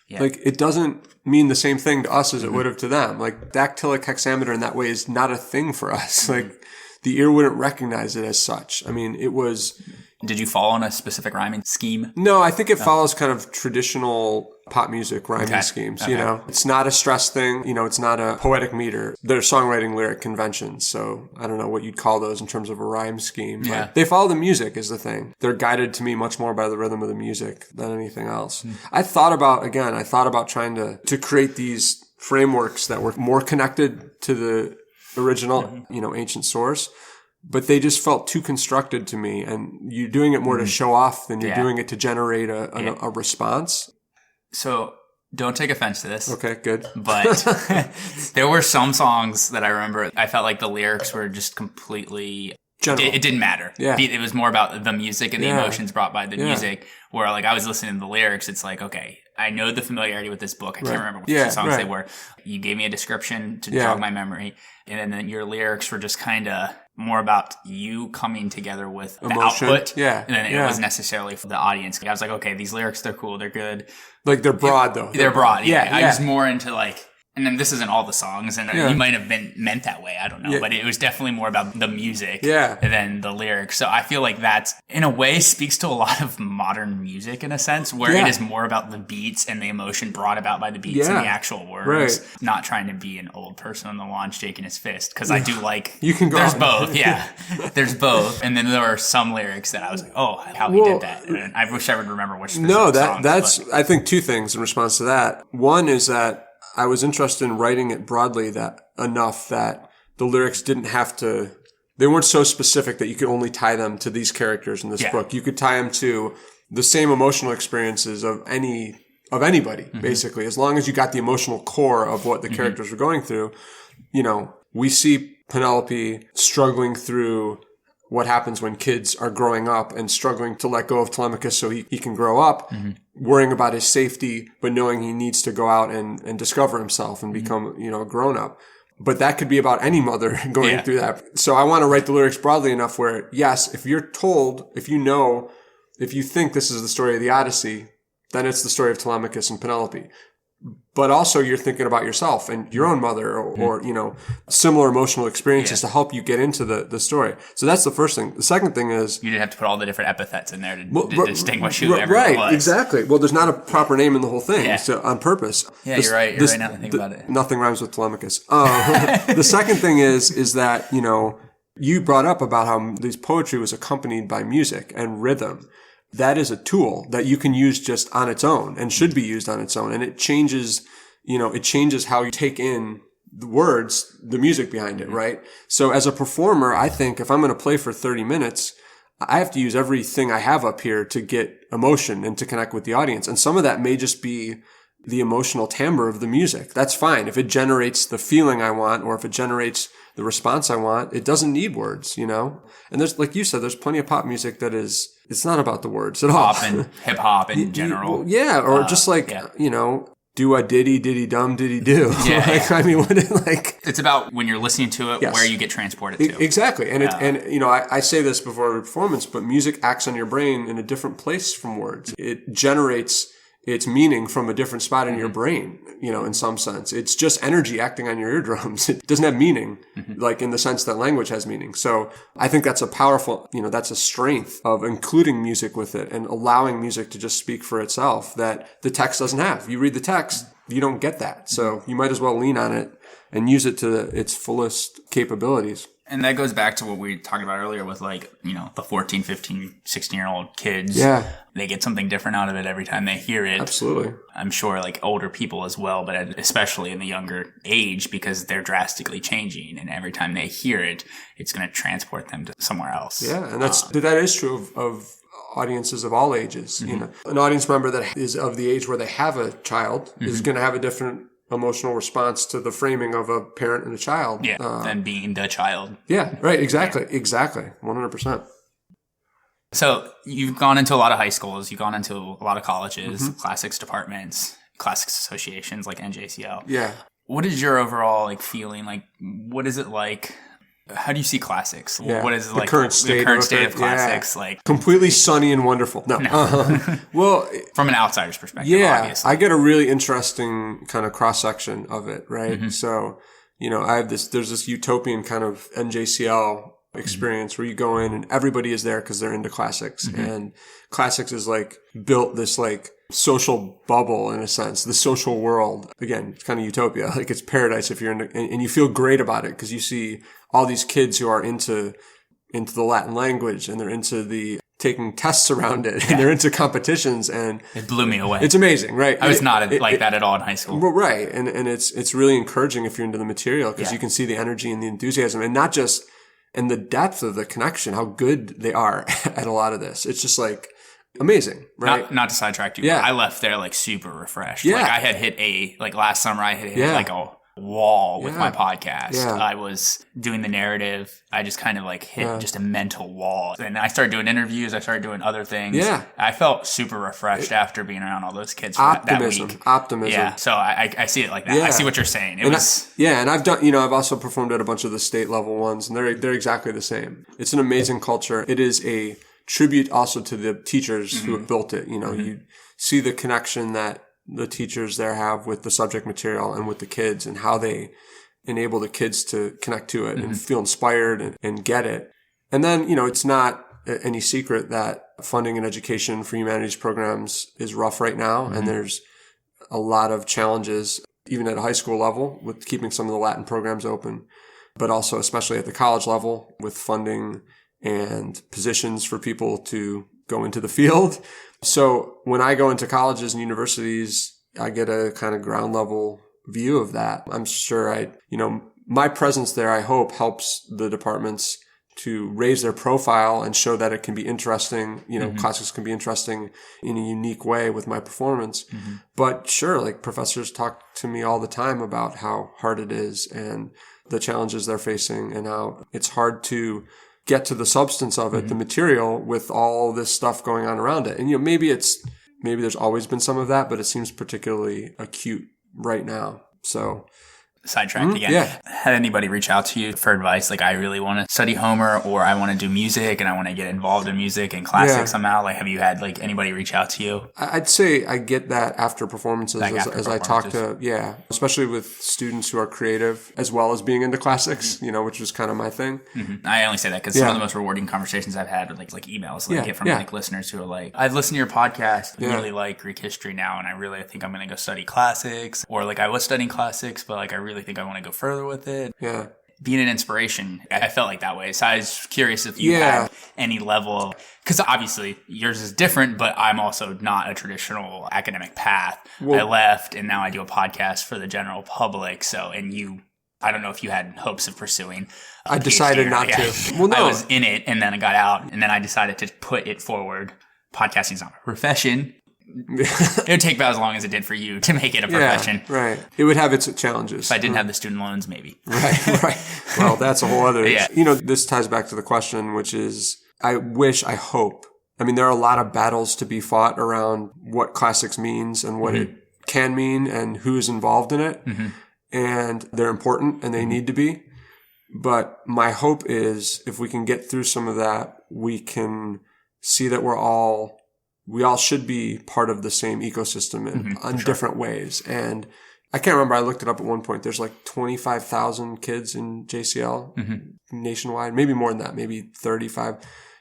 it doesn't mean the same thing to us as it would have to them. Like dactylic hexameter in that way is not a thing for us. Like the ear wouldn't recognize it as such. I mean, it was... Did you fall on a specific rhyming scheme? No, I think it follows kind of traditional pop music rhyming schemes, It's not a stress thing, it's not a poetic meter. They're songwriting lyric conventions, so I don't know what you'd call those in terms of a rhyme scheme. Yeah. But they follow the music is the thing. They're guided to me much more by the rhythm of the music than anything else. I thought about trying to create these frameworks that were more connected to the original, ancient source. But they just felt too constructed to me. And you're doing it more to show off than you're doing it to generate a response. So don't take offense to this. Okay, good. But there were some songs that I remember, I felt like the lyrics were just completely... It didn't matter. Yeah. It was more about the music and the emotions brought by the music. Where I was listening to the lyrics, it's like, okay, I know the familiarity with this book. I can't remember which songs they were. You gave me a description to jog my memory. And then your lyrics were just kind of more about you coming together with the output. Yeah. And then it was necessarily for the audience. I was like, okay, these lyrics, they're cool. They're good. Like they're broad though. They're broad. Yeah. I was more into and then this isn't all the songs, and you might have been meant that way. I don't know. Yeah. But it was definitely more about the music than the lyrics. So I feel like that's, in a way, speaks to a lot of modern music in a sense, where it is more about the beats and the emotion brought about by the beats and the actual words. Right. Not trying to be an old person on the lawn shaking his fist, because I do like... You can go There's both, There's both. And then there are some lyrics that I was like, oh, how he did that. And I wish I would remember which specific songs. I think two things in response to that. One is that I was interested in writing it broadly enough that the lyrics didn't have to, they weren't so specific that you could only tie them to these characters in this book. You could tie them to the same emotional experiences of anybody, basically, as long as you got the emotional core of what the characters were going through. We see Penelope struggling through what happens when kids are growing up and struggling to let go of Telemachus so he can grow up, worrying about his safety, but knowing he needs to go out and discover himself and become, a grown up. But that could be about any mother going through that. So I want to write the lyrics broadly enough where, yes, if you're told, if you think this is the story of the Odyssey, then it's the story of Telemachus and Penelope. But also you're thinking about yourself and your own mother or similar emotional experiences to help you get into the story. So that's the first thing. The second thing is... You didn't have to put all the different epithets in there to distinguish who everyone was. Right, exactly. Well, there's not a proper name in the whole thing so on purpose. Yeah, you're right. You're right now to think about it. Nothing rhymes with Telemachus. The second thing is that, you brought up about how this poetry was accompanied by music and rhythm. that is a tool that you can use just on its own and should be used on its own. And it changes, it changes how you take in the words, the music behind it, right? So as a performer, I think if I'm going to play for 30 minutes, I have to use everything I have up here to get emotion and to connect with the audience. And some of that may just be the emotional timbre of the music. That's fine. If it generates the feeling I want, or if it generates the response I want, it doesn't need words, And there's, like you said, there's plenty of pop music that it's not about the words at all. Pop and hip hop in general. Yeah. Or just do a diddy dum diddy do. Yeah. It's about when you're listening to it, where you get transported to. Exactly. And I say this before every performance, but music acts on your brain in a different place from words. It generates its meaning from a different spot in your brain, in some sense. It's just energy acting on your eardrums. It doesn't have meaning, like in the sense that language has meaning. So I think that's a powerful, that's a strength of including music with it and allowing music to just speak for itself that the text doesn't have. You read the text, you don't get that. So you might as well lean on it and use it to its fullest capabilities. And that goes back to what we talked about earlier with the 14, 15, 16-year-old kids. Yeah. They get something different out of it every time they hear it. Absolutely. I'm sure older people as well, but especially in the younger age because they're drastically changing. And every time they hear it, it's going to transport them to somewhere else. Yeah. And that is true of audiences of all ages. An audience member that is of the age where they have a child is going to have a different emotional response to the framing of a parent and a child. Yeah, than being the child. Yeah, right. Exactly. 100%. So you've gone into a lot of high schools. You've gone into a lot of colleges, classics departments, classics associations like NJCL. Yeah. What is your overall feeling? What is it like? How do you see classics? Yeah. What is the current state of classics? Yeah. Completely sunny and wonderful. No. Well, from an outsider's perspective, obviously. I get a really interesting kind of cross section of it, right? So, I have there's this utopian kind of NJCL experience where you go in and everybody is there because they're into classics, and classics is built this social bubble in a sense, the social world. Again, it's kind of utopia. It's paradise if you're and you feel great about it because you see all these kids who are into the Latin language and they're into the taking tests around it and they're into competitions, and it blew me away. It's amazing, right? I was not like that at all in high school. Well, right. And it's really encouraging if you're into the material because you can see the energy and the enthusiasm and not just and the depth of the connection, how good they are at a lot of this. It's just amazing, right? Not to sidetrack you, but I left there super refreshed. Yeah. I had hit last summer I had hit a wall with my podcast. Yeah. I was doing the narrative. I just kind of hit just a mental wall. And I started doing interviews. I started doing other things. Yeah. I felt super refreshed after being around all those kids for that week. Optimism. Yeah. So I see it like that. Yeah. I see what you're saying. And I've done, I've also performed at a bunch of the state level ones, and they're exactly the same. It's an amazing culture. It is a tribute also to the teachers who have built it. You see the connection that the teachers there have with the subject material and with the kids and how they enable the kids to connect to it and feel inspired and get it. And then, it's not any secret that funding and education for humanities programs is rough right now. And there's a lot of challenges, even at a high school level, with keeping some of the Latin programs open, but also especially at the college level with funding and positions for people to go into the field. So when I go into colleges and universities, I get a kind of ground level view of that. I'm sure my presence there, I hope, helps the departments to raise their profile and show that it can be interesting. Classics can be interesting in a unique way with my performance. But sure, professors talk to me all the time about how hard it is and the challenges they're facing and how it's hard to get to the substance of it, the material, with all this stuff going on around it. And, maybe there's always been some of that, but it seems particularly acute right now. So sidetracked again. Yeah. Had anybody reach out to you for advice? I really want to study Homer, or I want to do music and I want to get involved in music and classics somehow. Have you had anybody reach out to you? I'd say I get that after performances as I talk to, especially with students who are creative as well as being into classics, which was kind of my thing. I only say that because some of the most rewarding conversations I've had with emails I get from listeners who are I've listened to your podcast, I really like Greek history now, and I really think I'm going to go study classics, or I was studying classics, but I really think I want to go further with it. Yeah. being an inspiration. I felt like that way. So I was curious if you had any level of, because obviously yours is different, but I'm also not a traditional academic path. Well, I left and now I do a podcast for the general public. So, and you, I don't know if you had hopes of pursuing. I decided not to. Well, no. I was in it and then I got out and then I decided to put it forward. Podcasting is not a profession. It would take about as long as it did for you to make it a profession. Yeah, right. It would have its challenges. If I didn't have the student loans, maybe. Right. Well, that's a whole other issue. You know, this ties back to the question, which is, I hope. I mean, there are a lot of battles to be fought around what classics means and what it can mean and who's involved in it. Mm-hmm. And they're important and they need to be. But my hope is if we can get through some of that, we can see that we all should be part of the same ecosystem in different ways. And I can't remember. I looked it up at one point. There's like 25,000 kids in JCL nationwide, maybe more than that, maybe 35.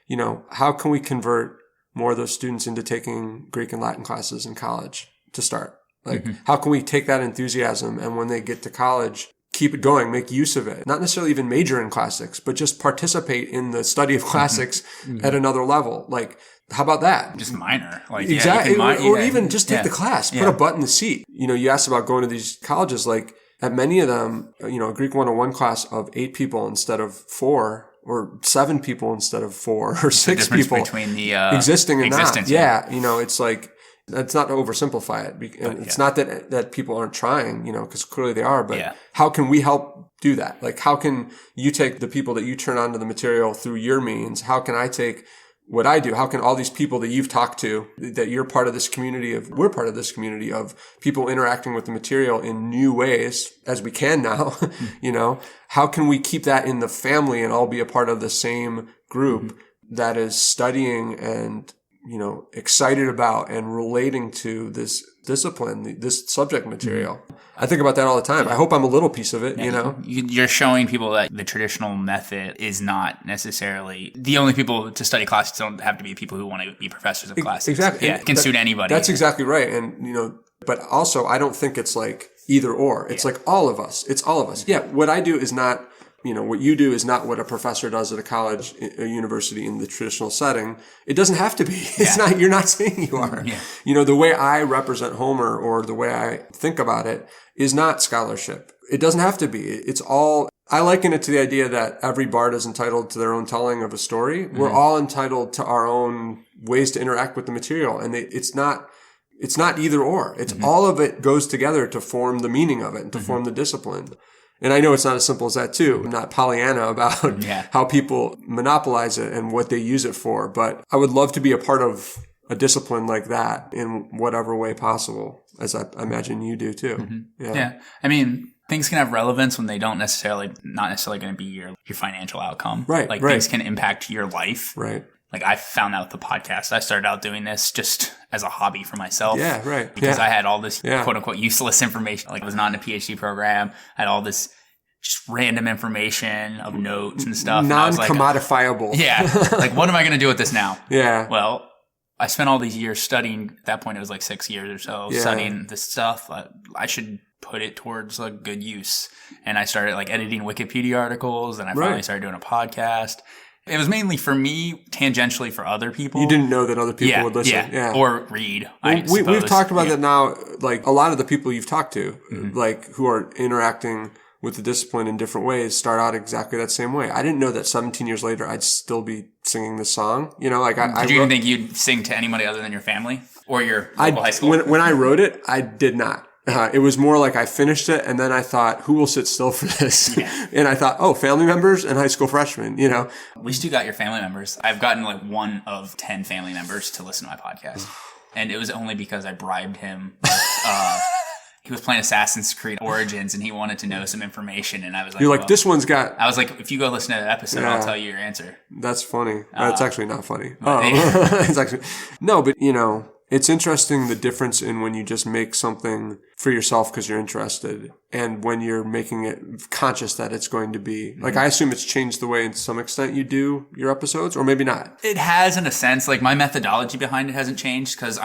You know, how can we convert more of those students into taking Greek and Latin classes in college to start? Like, how can we take that enthusiasm and when they get to college, keep it going, make use of it? Not necessarily even major in classics, but just participate in the study of classics at another level. Like, how about that? Just minor. Like, exactly. Or even just take the class, put a butt in the seat. You know, you asked about going to these colleges, like at many of them, you know, a Greek 101 class of 8 people instead of 4, or 7 people instead of 4, or 6 people between the existing and not. Yeah. You know, it's like, that's not to oversimplify it. It's not that people aren't trying, you know, because clearly they are, but how can we help do that? Like, how can you take the people that you turn on to the material through your means? How can I take what I do? How can all these people that you've talked to, that you're part of this community of, we're part of this community of people interacting with the material in new ways as we can now, you know, how can we keep that in the family and all be a part of the same group that is studying and, you know, excited about and relating to this discipline, this subject material? I think about that all the time. I hope I'm a little piece of it, you know? You're showing people that the traditional method is not necessarily the only people to study classics. Don't have to be people who want to be professors of classics. Exactly. Yeah, it can suit anybody. That's exactly right. And, you know, but also I don't think it's like either or. It's like all of us. It's all of us. Yeah. What I do is not, you know, what you do is not what a professor does at a college, a university in the traditional setting. It doesn't have to be. It's not, you're not saying you are. Yeah. You know, the way I represent Homer or the way I think about it is not scholarship. It doesn't have to be. It's all, I liken it to the idea that every bard is entitled to their own telling of a story. We're all entitled to our own ways to interact with the material. And it's not either or. It's all of it goes together to form the meaning of it and to form the discipline. And I know it's not as simple as that too. I'm not Pollyanna about how people monopolize it and what they use it for, but I would love to be a part of a discipline like that in whatever way possible, as I imagine you do too. Yeah. I mean, things can have relevance when they don't not necessarily going to be your financial outcome. Right. Like things can impact your life. Right. Like I found out with the podcast, I started out doing this just as a hobby for myself. Yeah, right. Because I had all this quote unquote useless information. Like I was not in a PhD program. I had all this just random information of notes and stuff. Non-commodifiable. Like what am I going to do with this now? Yeah. Well, I spent all these years studying. At that point, it was like 6 years or so studying this stuff. I should put it towards like good use. And I started like editing Wikipedia articles, and I finally started doing a podcast. It was mainly for me, tangentially for other people. You didn't know that other people would listen. Yeah. Or read, We've talked about that now. Like a lot of the people you've talked to, like who are interacting with the discipline in different ways, start out exactly that same way. I didn't know that 17 years later, I'd still be singing this song. You know, like Did you even think you'd sing to anybody other than your family or your local high school? When I wrote it, I did not. It was more like I finished it and then I thought, who will sit still for this? Yeah. And I thought, family members and high school freshmen, you know. At least you got your family members. I've gotten like 1 of 10 family members to listen to my podcast. And it was only because I bribed him. He was playing Assassin's Creed Origins and he wanted to know some information. And I was like, you're like, this one's got... I was like, if you go listen to the episode, I'll tell you your answer. That's funny. That's actually not funny. It's actually... No, but you know... It's interesting the difference in when you just make something for yourself because you're interested and when you're making it conscious that it's going to be like, I assume it's changed the way in some extent you do your episodes or maybe not. It has in a sense, like my methodology behind it hasn't changed because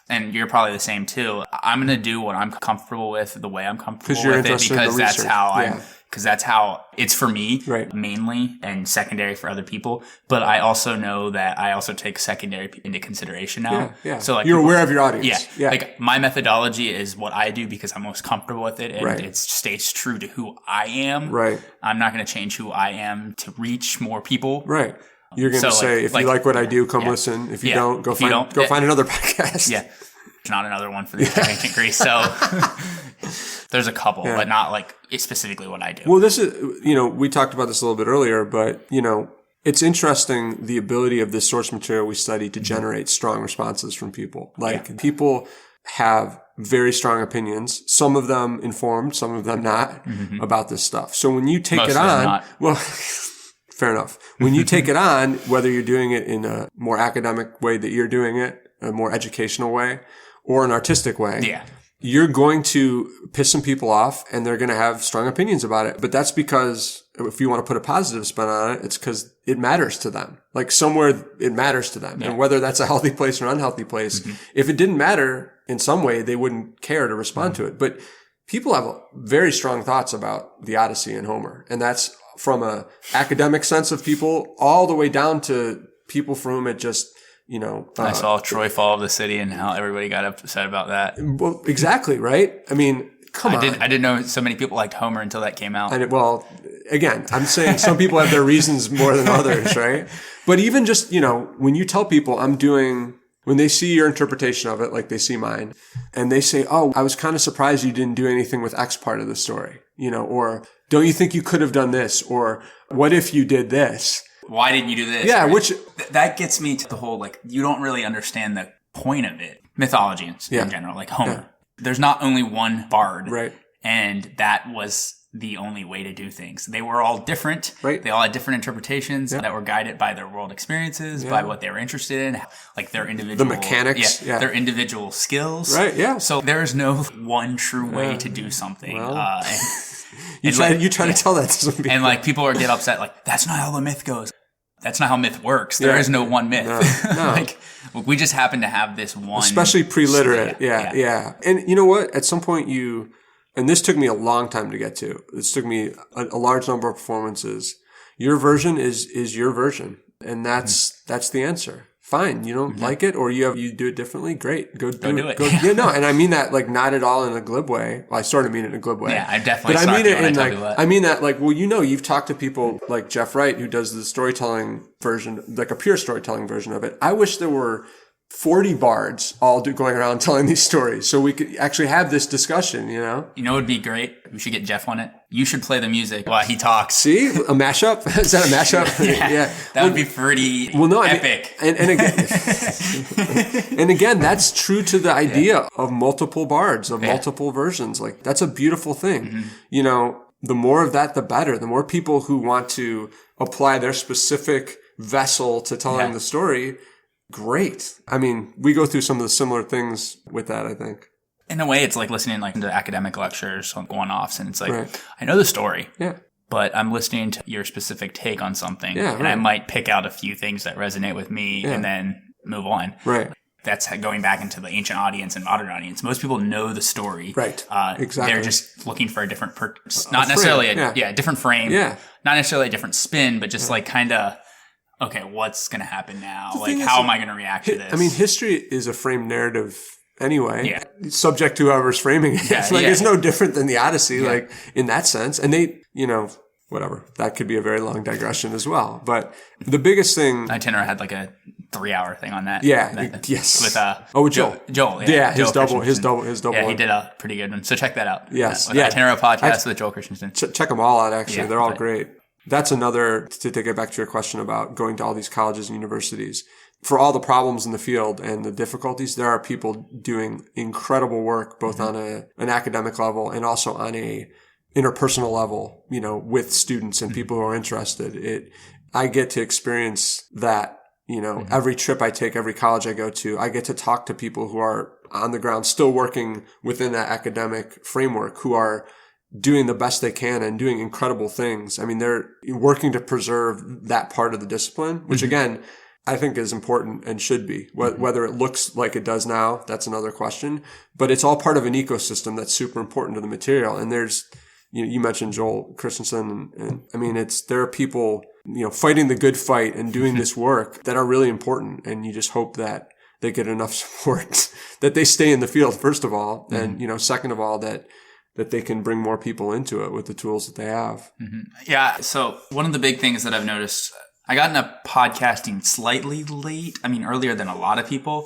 and you're probably the same too, I'm going to do what I'm comfortable with, the way I'm comfortable you're with it, interested in because the that's research. how that's how it's for me, Right. mainly, and secondary for other people. But I also know that I also take secondary into consideration now. Yeah. So like you're aware of your audience. Yeah. Like my methodology is what I do because I'm most comfortable with it, and Right. it stays true to who I am. Right. I'm not going to change who I am to reach more people. Right. You're going to say, if you like what I do, come listen. If you don't, go find another podcast. Yeah. There's not another one for the ancient Greece. So there's a couple, but not like specifically what I do. Well, this is, we talked about this a little bit earlier, but, it's interesting the ability of this source material we study to generate strong responses from people. Like people have very strong opinions, some of them informed, some of them not about this stuff. So when you take Most it of them on, not. well, fair enough. When you take it on, whether you're doing it in a more academic way that you're doing it, a more educational way, or an artistic way, you're going to piss some people off and they're going to have strong opinions about it. But that's because if you want to put a positive spin on it, it's because it matters to them. Like somewhere it matters to them. And whether that's a healthy place or an unhealthy place, if it didn't matter in some way, they wouldn't care to respond to it. But people have very strong thoughts about the Odyssey and Homer. And that's from a academic sense of people all the way down to people for whom it just, I saw Troy fall of the city and how everybody got upset about that. Well, exactly, right? I mean, come on. I didn't know so many people liked Homer until that came out. Well, again, I'm saying some people have their reasons more than others, right? But even just, when you tell people when they see your interpretation of it, like they see mine, and they say, oh, I was kind of surprised you didn't do anything with X part of the story, or don't you think you could have done this? Or what if you did this? Why didn't you do this? Yeah, right? That gets me to the whole, you don't really understand the point of it. Mythology in general, like Homer. Yeah. There's not only one bard. Right. And that was the only way to do things. They were all different. Right. They all had different interpretations that were guided by their world experiences, by what they were interested in, like their individual... The mechanics. Their individual skills. Right, yeah. So there is no one true way to do something. Well, you try to tell that to some people. And people get upset, that's not how the myth goes. That's not how myth works. There is no one myth. No. We just happen to have this one. Especially pre-literate. Yeah. And you know what? At some point and this took me a long time to get to. This took me a large number of performances. Your version is your version. And that's the answer. Fine. You don't like it or you do it differently. Great. Go do it. And I mean that not at all in a glib way. Well, I sort of mean it in a glib way. Yeah, I definitely But I mean it in I mean that you've talked to people like Jeff Wright who does the storytelling version, like a pure storytelling version of it. I wish there were 40 bards all going around telling these stories so we could actually have this discussion, You know what would be great? We should get Jeff on it. You should play the music while he talks. See? A mashup? Is that a mashup? Yeah. That would be pretty epic. And again, that's true to the idea of multiple bards, of multiple versions. That's a beautiful thing. The more of that, the better. The more people who want to apply their specific vessel to telling the story, great. I mean, we go through some of the similar things with that, I think. In a way, it's like listening to academic lectures on one-offs, and it's I know the story, but I'm listening to your specific take on something, and I might pick out a few things that resonate with me and then move on. Right. That's going back into the ancient audience and modern audience. Most people know the story. Right. Exactly. They're just looking for a different not necessarily a different frame. Yeah. Not necessarily a different spin, but just okay, what's going to happen now? How am I going to react to this? I mean, history is a framed narrative anyway, subject to whoever's framing it. It's no different than the Odyssey, in that sense. And they, whatever. That could be a very long digression as well. But the biggest thing... Itinerary had a 3-hour thing on that. Yeah. Yes. With Joel. Joel. Yeah. His double. Yeah, he did a pretty good one. So check that out. Yes. Itinerary podcast with Joel Christensen. Check them all out, actually. They're all great. That's another, to get back to your question about going to all these colleges and universities. For all the problems in the field and the difficulties, there are people doing incredible work, both on an academic level and also on a interpersonal level, with students and people who are interested. I get to experience that, every trip I take, every college I go to, I get to talk to people who are on the ground, still working within that academic framework, who are doing the best they can and doing incredible things. I mean, they're working to preserve that part of the discipline, which again, I think is important and should be. Whether it looks like it does now, that's another question. But it's all part of an ecosystem that's super important to the material. And there's, you mentioned Joel Christensen, and I mean, there are people, fighting the good fight and doing this work that are really important. And you just hope that they get enough support, that they stay in the field, first of all. And, second of all, that they can bring more people into it with the tools that they have. Yeah. So one of the big things that I've noticed, I got into podcasting slightly late. I mean, earlier than a lot of people,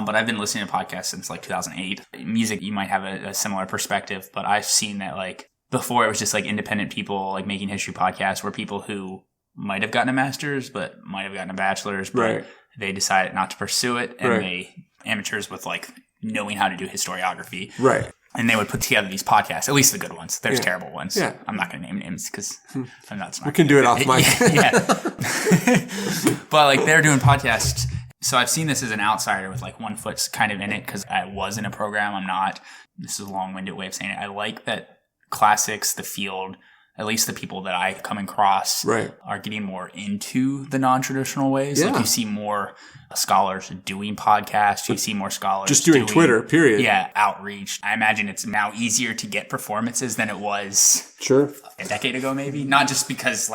but I've been listening to podcasts since like 2008. Music, you might have a similar perspective, but I've seen that like before it was just like independent people like making history podcasts were people who might have gotten a master's, but might have gotten a bachelor's, but they decided not to pursue it. And amateurs with like knowing how to do historiography. Right. And they would put together these podcasts, at least the good ones. There's terrible ones. Yeah. I'm not going to name names because I'm not smart. We can do it off mic. But like they're doing podcasts. So I've seen this as an outsider with like one foot kind of in it because I was in a program. I'm not. This is a long-winded way of saying it. I like that classics, the field, at least the people that I come across are getting more into the non-traditional ways. Yeah. Like you see more scholars doing podcasts. You see more scholars just doing Twitter, period. Yeah, outreach. I imagine it's now easier to get performances than it was a decade ago, maybe. Not just because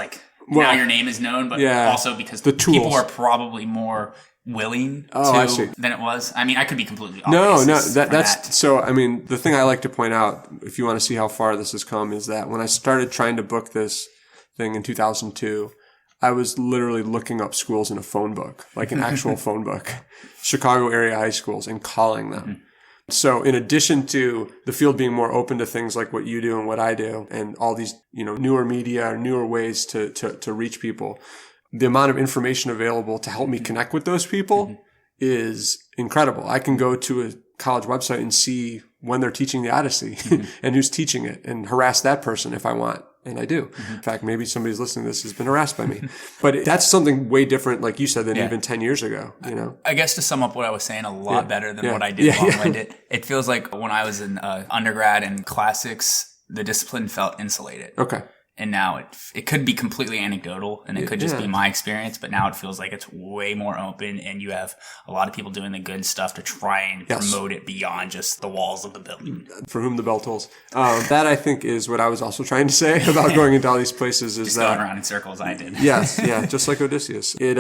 now your name is known, but also because the people are probably more willing than it was. I mean, I could be completely off. That's so. I mean, the thing I like to point out, if you want to see how far this has come, is that when I started trying to book this thing in 2002, I was literally looking up schools in a phone book, like an actual phone book, Chicago area high schools, and calling them. So in addition to the field being more open to things like what you do and what I do, and all these newer media, newer ways to reach people, the amount of information available to help me connect with those people is incredible. I can go to a college website and see when they're teaching the Odyssey and who's teaching it and harass that person if I want. And I do. In fact, maybe somebody's listening to this has been harassed by me. But that's something way different, like you said, than even 10 years ago. I guess to sum up what I was sayit better than what I did long-winded, it feels like when I was in undergrad in classics, the discipline felt insulated. Okay. And now it could be completely anecdotal and it could just be my experience, but now it feels like it's way more open and you have a lot of people doing the good stuff to try and promote it beyond just the walls of the building. For whom the bell tolls. That I think is what I was also trying to say about going into all these places is just that going around in circles I did. Just like Odysseus. 10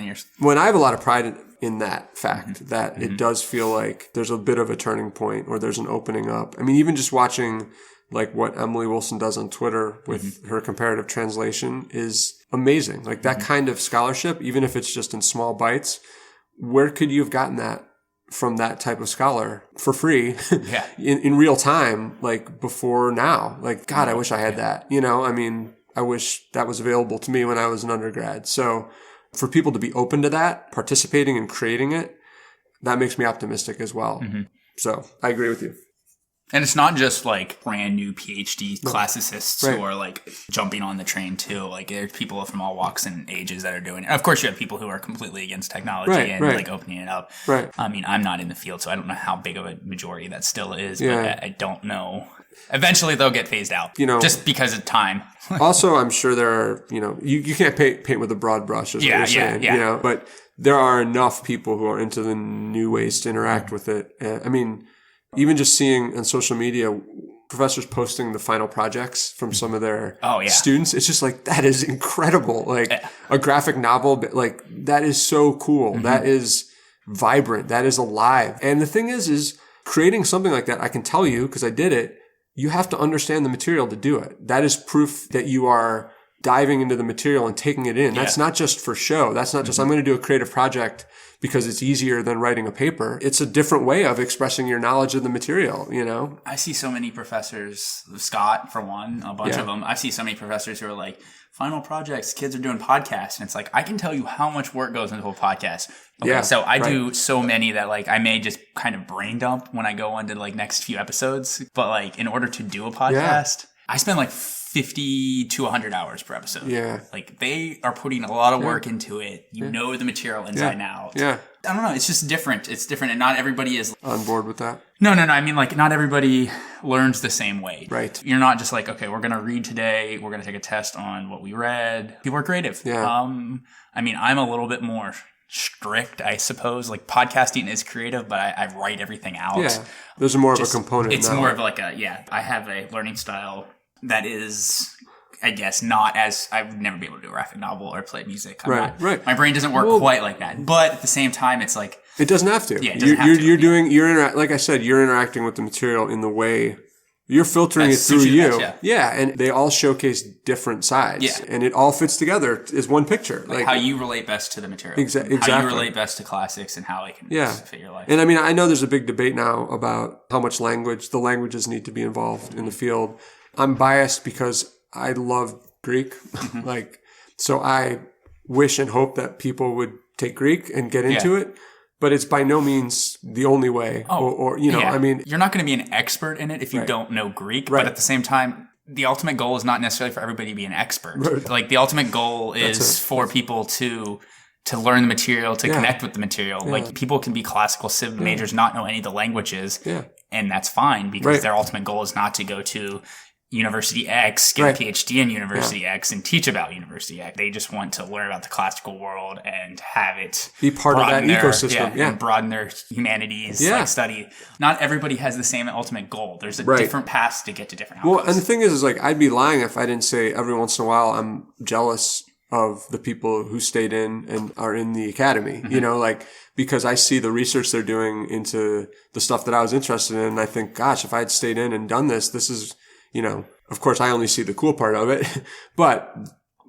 years. When I have a lot of pride in that fact that it does feel like there's a bit of a turning point or there's an opening up. I mean, even just watching like what Emily Wilson does on Twitter with her comparative translation is amazing. Like that kind of scholarship, even if it's just in small bites, where could you have gotten that from that type of scholar for free in real time, like before now? Like, God, I wish I had that. I mean, I wish that was available to me when I was an undergrad. So for people to be open to that, participating and creating it, that makes me optimistic as well. So I agree with you. And it's not just like brand new PhD classicists who are like jumping on the train too. Like there's people from all walks and ages that are doing it. And of course, you have people who are completely against technology and like opening it up. I mean, I'm not in the field, so I don't know how big of a majority that still is, but I don't know. Eventually, they'll get phased out, just because of time. Also, I'm sure there are, you can't paint with a broad brush, is what you're saying, but there are enough people who are into the new ways to interact with it. I mean, even just seeing on social media professors posting the final projects from some of their students, it's just like, that is incredible. Like a graphic novel, like that is so cool. That is vibrant. That is alive. And the thing is creating something like that, I can tell you, because I did it, you have to understand the material to do it. That is proof that you are diving into the material and taking it in. That's not just for show. That's not just, I'm going to do a creative project because it's easier than writing a paper. It's a different way of expressing your knowledge of the material, I see so many professors, Scott for one, a bunch of them. I see so many professors who are like, final projects, kids are doing podcasts. And it's like, I can tell you how much work goes into a podcast. Okay, so I do so many that like I may just kind of brain dump when I go into like next few episodes. But like in order to do a podcast, I spend like 50 to 100 hours per episode. Like they are putting a lot of work into it. You know the material inside and out. I don't know. It's just different. It's different, and not everybody is on board with that. No. I mean, like, not everybody learns the same way. Right. You're not just like, okay, we're going to read today. We're going to take a test on what we read. People are creative. Yeah. I mean, I'm a little bit more strict, I suppose. Like, podcasting is creative, but I write everything out. Yeah. There's more of a component. It's more of like I have a learning style that is, I guess, not as, I would never be able to do a graphic novel or play music. Right. My brain doesn't work quite like that. But at the same time, it's like, it doesn't have to. Yeah, it doesn't have to. Like I said, you're interacting with the material in the way you're filtering it through you. Yeah. And they all showcase different sides. Yeah. And it all fits together as one picture. Like how you relate best to the material. Exactly. How you relate best to classics and how it can fit your life. And I mean, I know there's a big debate now about how much the languages need to be involved in the field. I'm biased because I love Greek. So I wish and hope that people would take Greek and get into it. But it's by no means the only way. I mean, you're not going to be an expert in it if you don't know Greek. Right. But at the same time, the ultimate goal is not necessarily for everybody to be an expert. Right. Like, the ultimate goal is for people to learn the material, to connect with the material. Yeah. Like, people can be classical civ majors, not know any of the languages. Yeah. And that's fine, because their ultimate goal is not to go to University X, get a PhD in University X, and teach about University X. They just want to learn about the classical world and have it be part of that ecosystem, and broaden their humanities study. Not everybody has the same ultimate goal. There's a different paths to get to different outcomes. Well, and the thing is like, I'd be lying if I didn't say every once in a while I'm jealous of the people who stayed in and are in the academy, because I see the research they're doing into the stuff that I was interested in, and I think, gosh, if I had stayed in and done this is, of course, I only see the cool part of it, but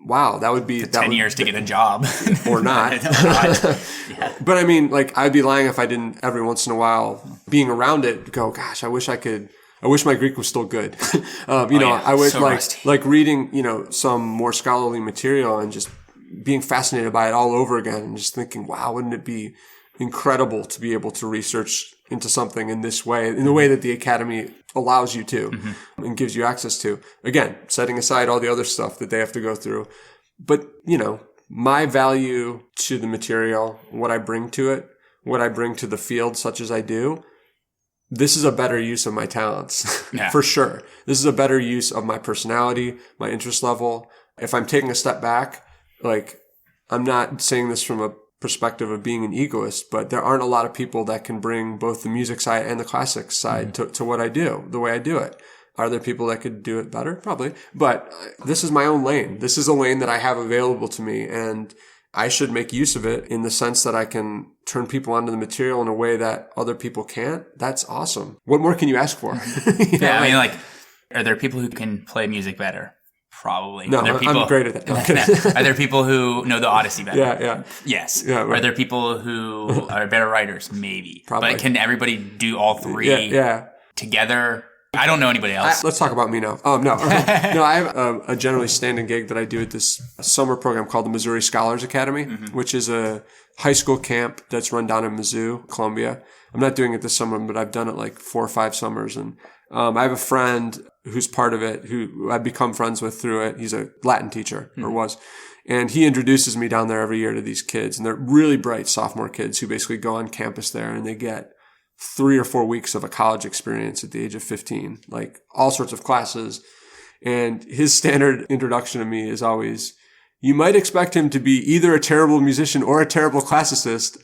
wow, that would be 10 years to get a job or not. But I mean, like, I'd be lying if I didn't every once in a while, being around it, go, gosh, I wish my Greek was still good. I would like reading, some more scholarly material and just being fascinated by it all over again and just thinking, wow, wouldn't it be incredible to be able to research into something in this way, in the way that the academy allows you to and gives you access to. Again, setting aside all the other stuff that they have to go through. But, my value to the material, what I bring to it, what I bring to the field such as I do, this is a better use of my talents, for sure. This is a better use of my personality, my interest level. If I'm taking a step back, like, I'm not saying this from a perspective of being an egoist, but there aren't a lot of people that can bring both the music side and the classics side to what I do, the way I do it. Are there people that could do it better? Probably. But this is my own lane. This is a lane that I have available to me, and I should make use of it in the sense that I can turn people onto the material in a way that other people can't. That's awesome. What more can you ask for? I mean, like, are there people who can play music better? Probably. No, I'm great at that. Are there people who know the Odyssey better? Yeah. Yes. Yeah, right. Are there people who are better writers? Maybe. Probably. But can everybody do all three together? I don't know anybody else. Let's talk about me now. No. No, I have a generally standing gig that I do at this summer program called the Missouri Scholars Academy, which is a high school camp that's run down in Mizzou, Columbia. I'm not doing it this summer, but I've done it like 4 or 5 summers. And I have a friend who's part of it, who I've become friends with through it. He's a Latin teacher, or was. And he introduces me down there every year to these kids. And they're really bright sophomore kids who basically go on campus there and they get 3 or 4 weeks of a college experience at the age of 15, like all sorts of classes. And his standard introduction to me is always, you might expect him to be either a terrible musician or a terrible classicist.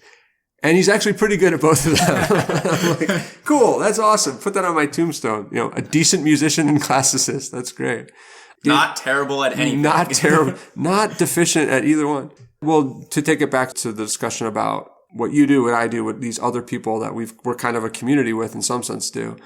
And he's actually pretty good at both of them. I'm like, cool, that's awesome. Put that on my tombstone. A decent musician and classicist. That's great. Not terrible at anything. Not terrible. Not deficient at either one. Well, to take it back to the discussion about what you do, what I do, what these other people that we're kind of a community with in some sense do,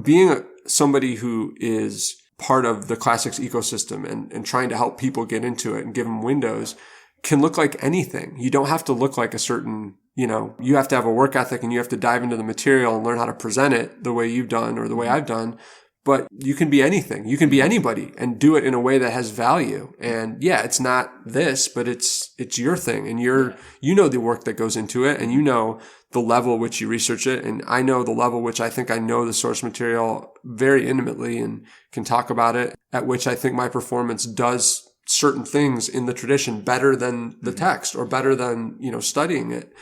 being somebody who is part of the classics ecosystem and trying to help people get into it and give them windows can look like anything. You don't have to look like a certain, you have to have a work ethic and you have to dive into the material and learn how to present it the way you've done or the way I've done. But you can be anything. You can be anybody and do it in a way that has value. And it's not this, but it's your thing. And you know the work that goes into it, and you know the level which you research it. And I know the level which I think I know the source material very intimately and can talk about it, at which I think my performance does certain things in the tradition better than the text or better than, studying it.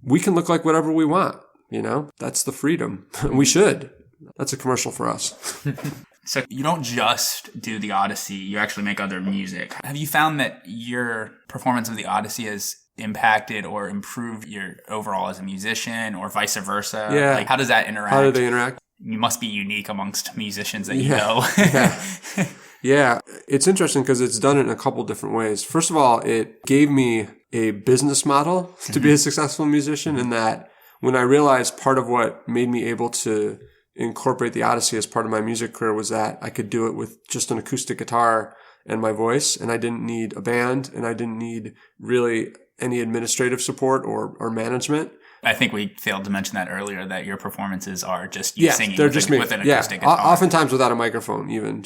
we can look like whatever we want. You know, that's the freedom. We should. That's a commercial for us. So you don't just do the Odyssey, you actually make other music. Have you found that your performance of the Odyssey has impacted or improved your overall as a musician or vice versa? Yeah. Like, how does that interact? How do they interact? You must be unique amongst musicians that you know. Yeah. It's interesting because it's done it in a couple different ways. First of all, it gave me a business model to be a successful musician, in that when I realized part of what made me able to incorporate the Odyssey as part of my music career was that I could do it with just an acoustic guitar and my voice, and I didn't need a band, and I didn't need really any administrative support or management. I think we failed to mention that earlier, that your performances are just you singing they're with, just with an acoustic guitar. Oftentimes without a microphone, even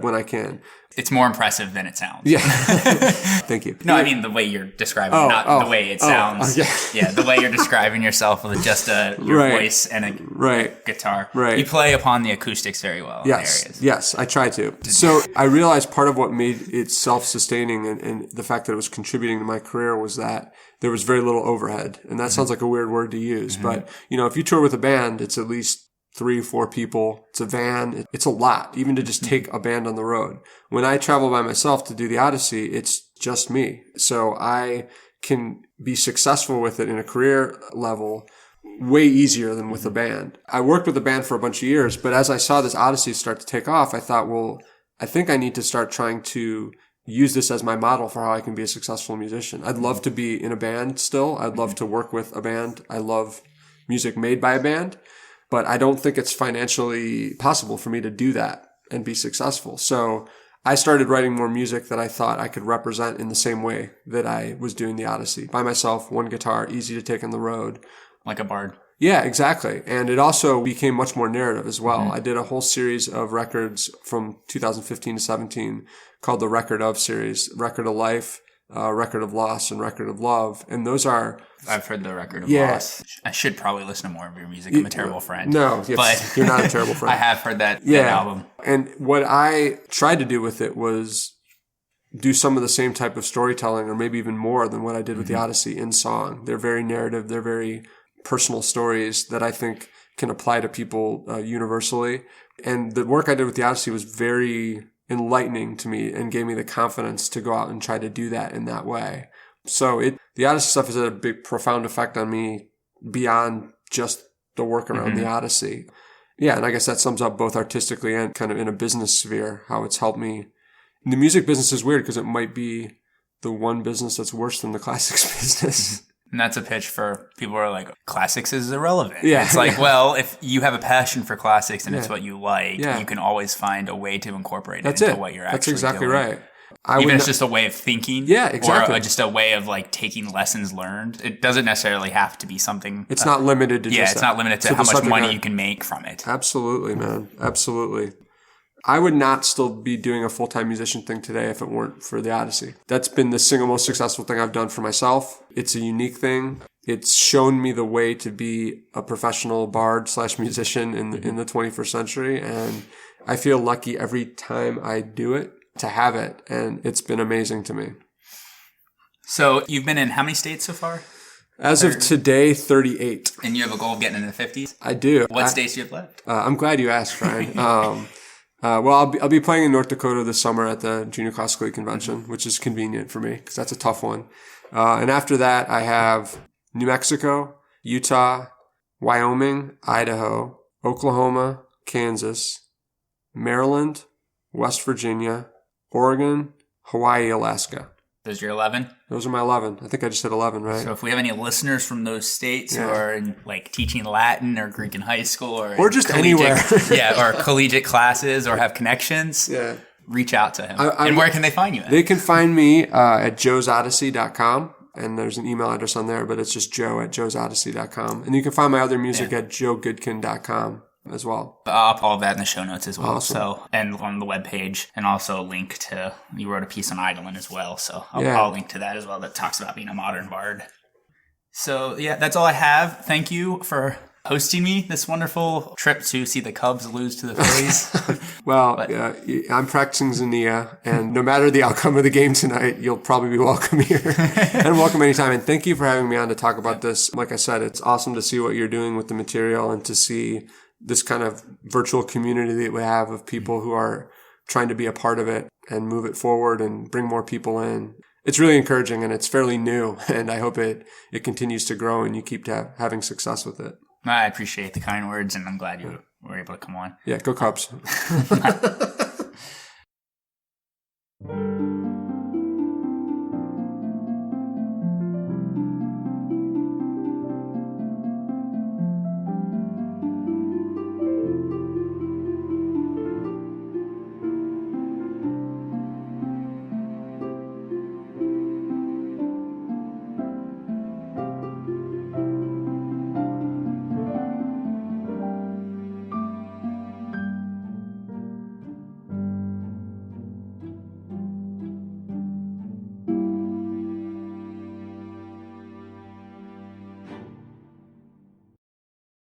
when I can. It's more impressive than it sounds. Yeah. Thank you. No, I mean the way you're describing, not the way it sounds. The way you're describing yourself with just your voice and a guitar. Right. You play upon the acoustics very well in areas. Yes, I try to. So I realized part of what made it self-sustaining and the fact that it was contributing to my career was that there was very little overhead. And that sounds like a weird word to use. But, if you tour with a band, it's at least 3-4 people. It's a van. It's a lot, even to just take a band on the road. When I travel by myself to do the Odyssey, it's just me. So I can be successful with it in a career level way easier than with a band. I worked with a band for a bunch of years, but as I saw this Odyssey start to take off, I thought, well, I think I need to start trying to use this as my model for how I can be a successful musician. I'd love to be in a band still. I'd love to work with a band. I love music made by a band. But I don't think it's financially possible for me to do that and be successful. So I started writing more music that I thought I could represent in the same way that I was doing the Odyssey. By myself, one guitar, easy to take on the road. Like a bard. Yeah, exactly. And it also became much more narrative as well. I did a whole series of records from 2015 to 17 called the Record of series, Record of Life, Record of Loss, and Record of Love. And those are... I've heard the Record of Loss. I should probably listen to more of your music. I'm a terrible friend. No, but you're not a terrible friend. I have heard that album. And what I tried to do with it was do some of the same type of storytelling, or maybe even more than what I did with the Odyssey in song. They're very narrative. They're very personal stories that I think can apply to people universally. And the work I did with the Odyssey was very enlightening to me and gave me the confidence to go out and try to do that in that way. So the Odyssey stuff has had a big, profound effect on me beyond just the work around the Odyssey. Yeah, and I guess that sums up both artistically and kind of in a business sphere, how it's helped me. And the music business is weird because it might be the one business that's worse than the classics business. And that's a pitch for people who are like, classics is irrelevant. Yeah. It's like, well, if you have a passion for classics and it's what you like, you can always find a way to incorporate it into what you're actually doing. That's exactly right. Even if it's just a way of thinking. Yeah, exactly. Or just a way of like taking lessons learned. It doesn't necessarily have to be something. It's not limited to just that. Yeah, it's not limited to how much money you can make from it. Absolutely, man. Absolutely. I would not still be doing a full-time musician thing today if it weren't for the Odyssey. That's been the single most successful thing I've done for myself. It's a unique thing. It's shown me the way to be a professional bard / musician in the 21st century. And I feel lucky every time I do it to have it. And it's been amazing to me. So you've been in how many states so far? As of today, 38. And you have a goal of getting into the 50s? I do. What states do you have left? I'm glad you asked, Ryan. Well, I'll be playing in North Dakota this summer at the Junior Classical League Convention, which is convenient for me because that's a tough one. And after that, I have New Mexico, Utah, Wyoming, Idaho, Oklahoma, Kansas, Maryland, West Virginia, Oregon, Hawaii, Alaska. Those are your 11? Those are my 11. I think I just hit 11, right? So if we have any listeners from those states who are in, like, teaching Latin or Greek in high school or just anywhere. Or collegiate classes or have connections, reach out to him. And where can they find you at? They can find me at joesodyssey.com. And there's an email address on there, but it's just joe@joesodyssey.com. And you can find my other music at joegoodkin.com as well. I'll put all of that in the show notes as well. Awesome. So, and on the webpage, and also a link to, you wrote a piece on Eidolon as well. So I'll link to that as well that talks about being a modern bard. So yeah, that's all I have. Thank you for hosting me this wonderful trip to see the Cubs lose to the Phillies. Well, I'm practicing Xenia, and no matter the outcome of the game tonight, you'll probably be welcome here and welcome anytime. And thank you for having me on to talk about this. Like I said, it's awesome to see what you're doing with the material and to see this kind of virtual community that we have of people who are trying to be a part of it and move it forward and bring more people in. It's really encouraging, and it's fairly new, and I hope it continues to grow and you keep having success with it. I appreciate the kind words, and I'm glad you were able to come on. Yeah, go Cubs.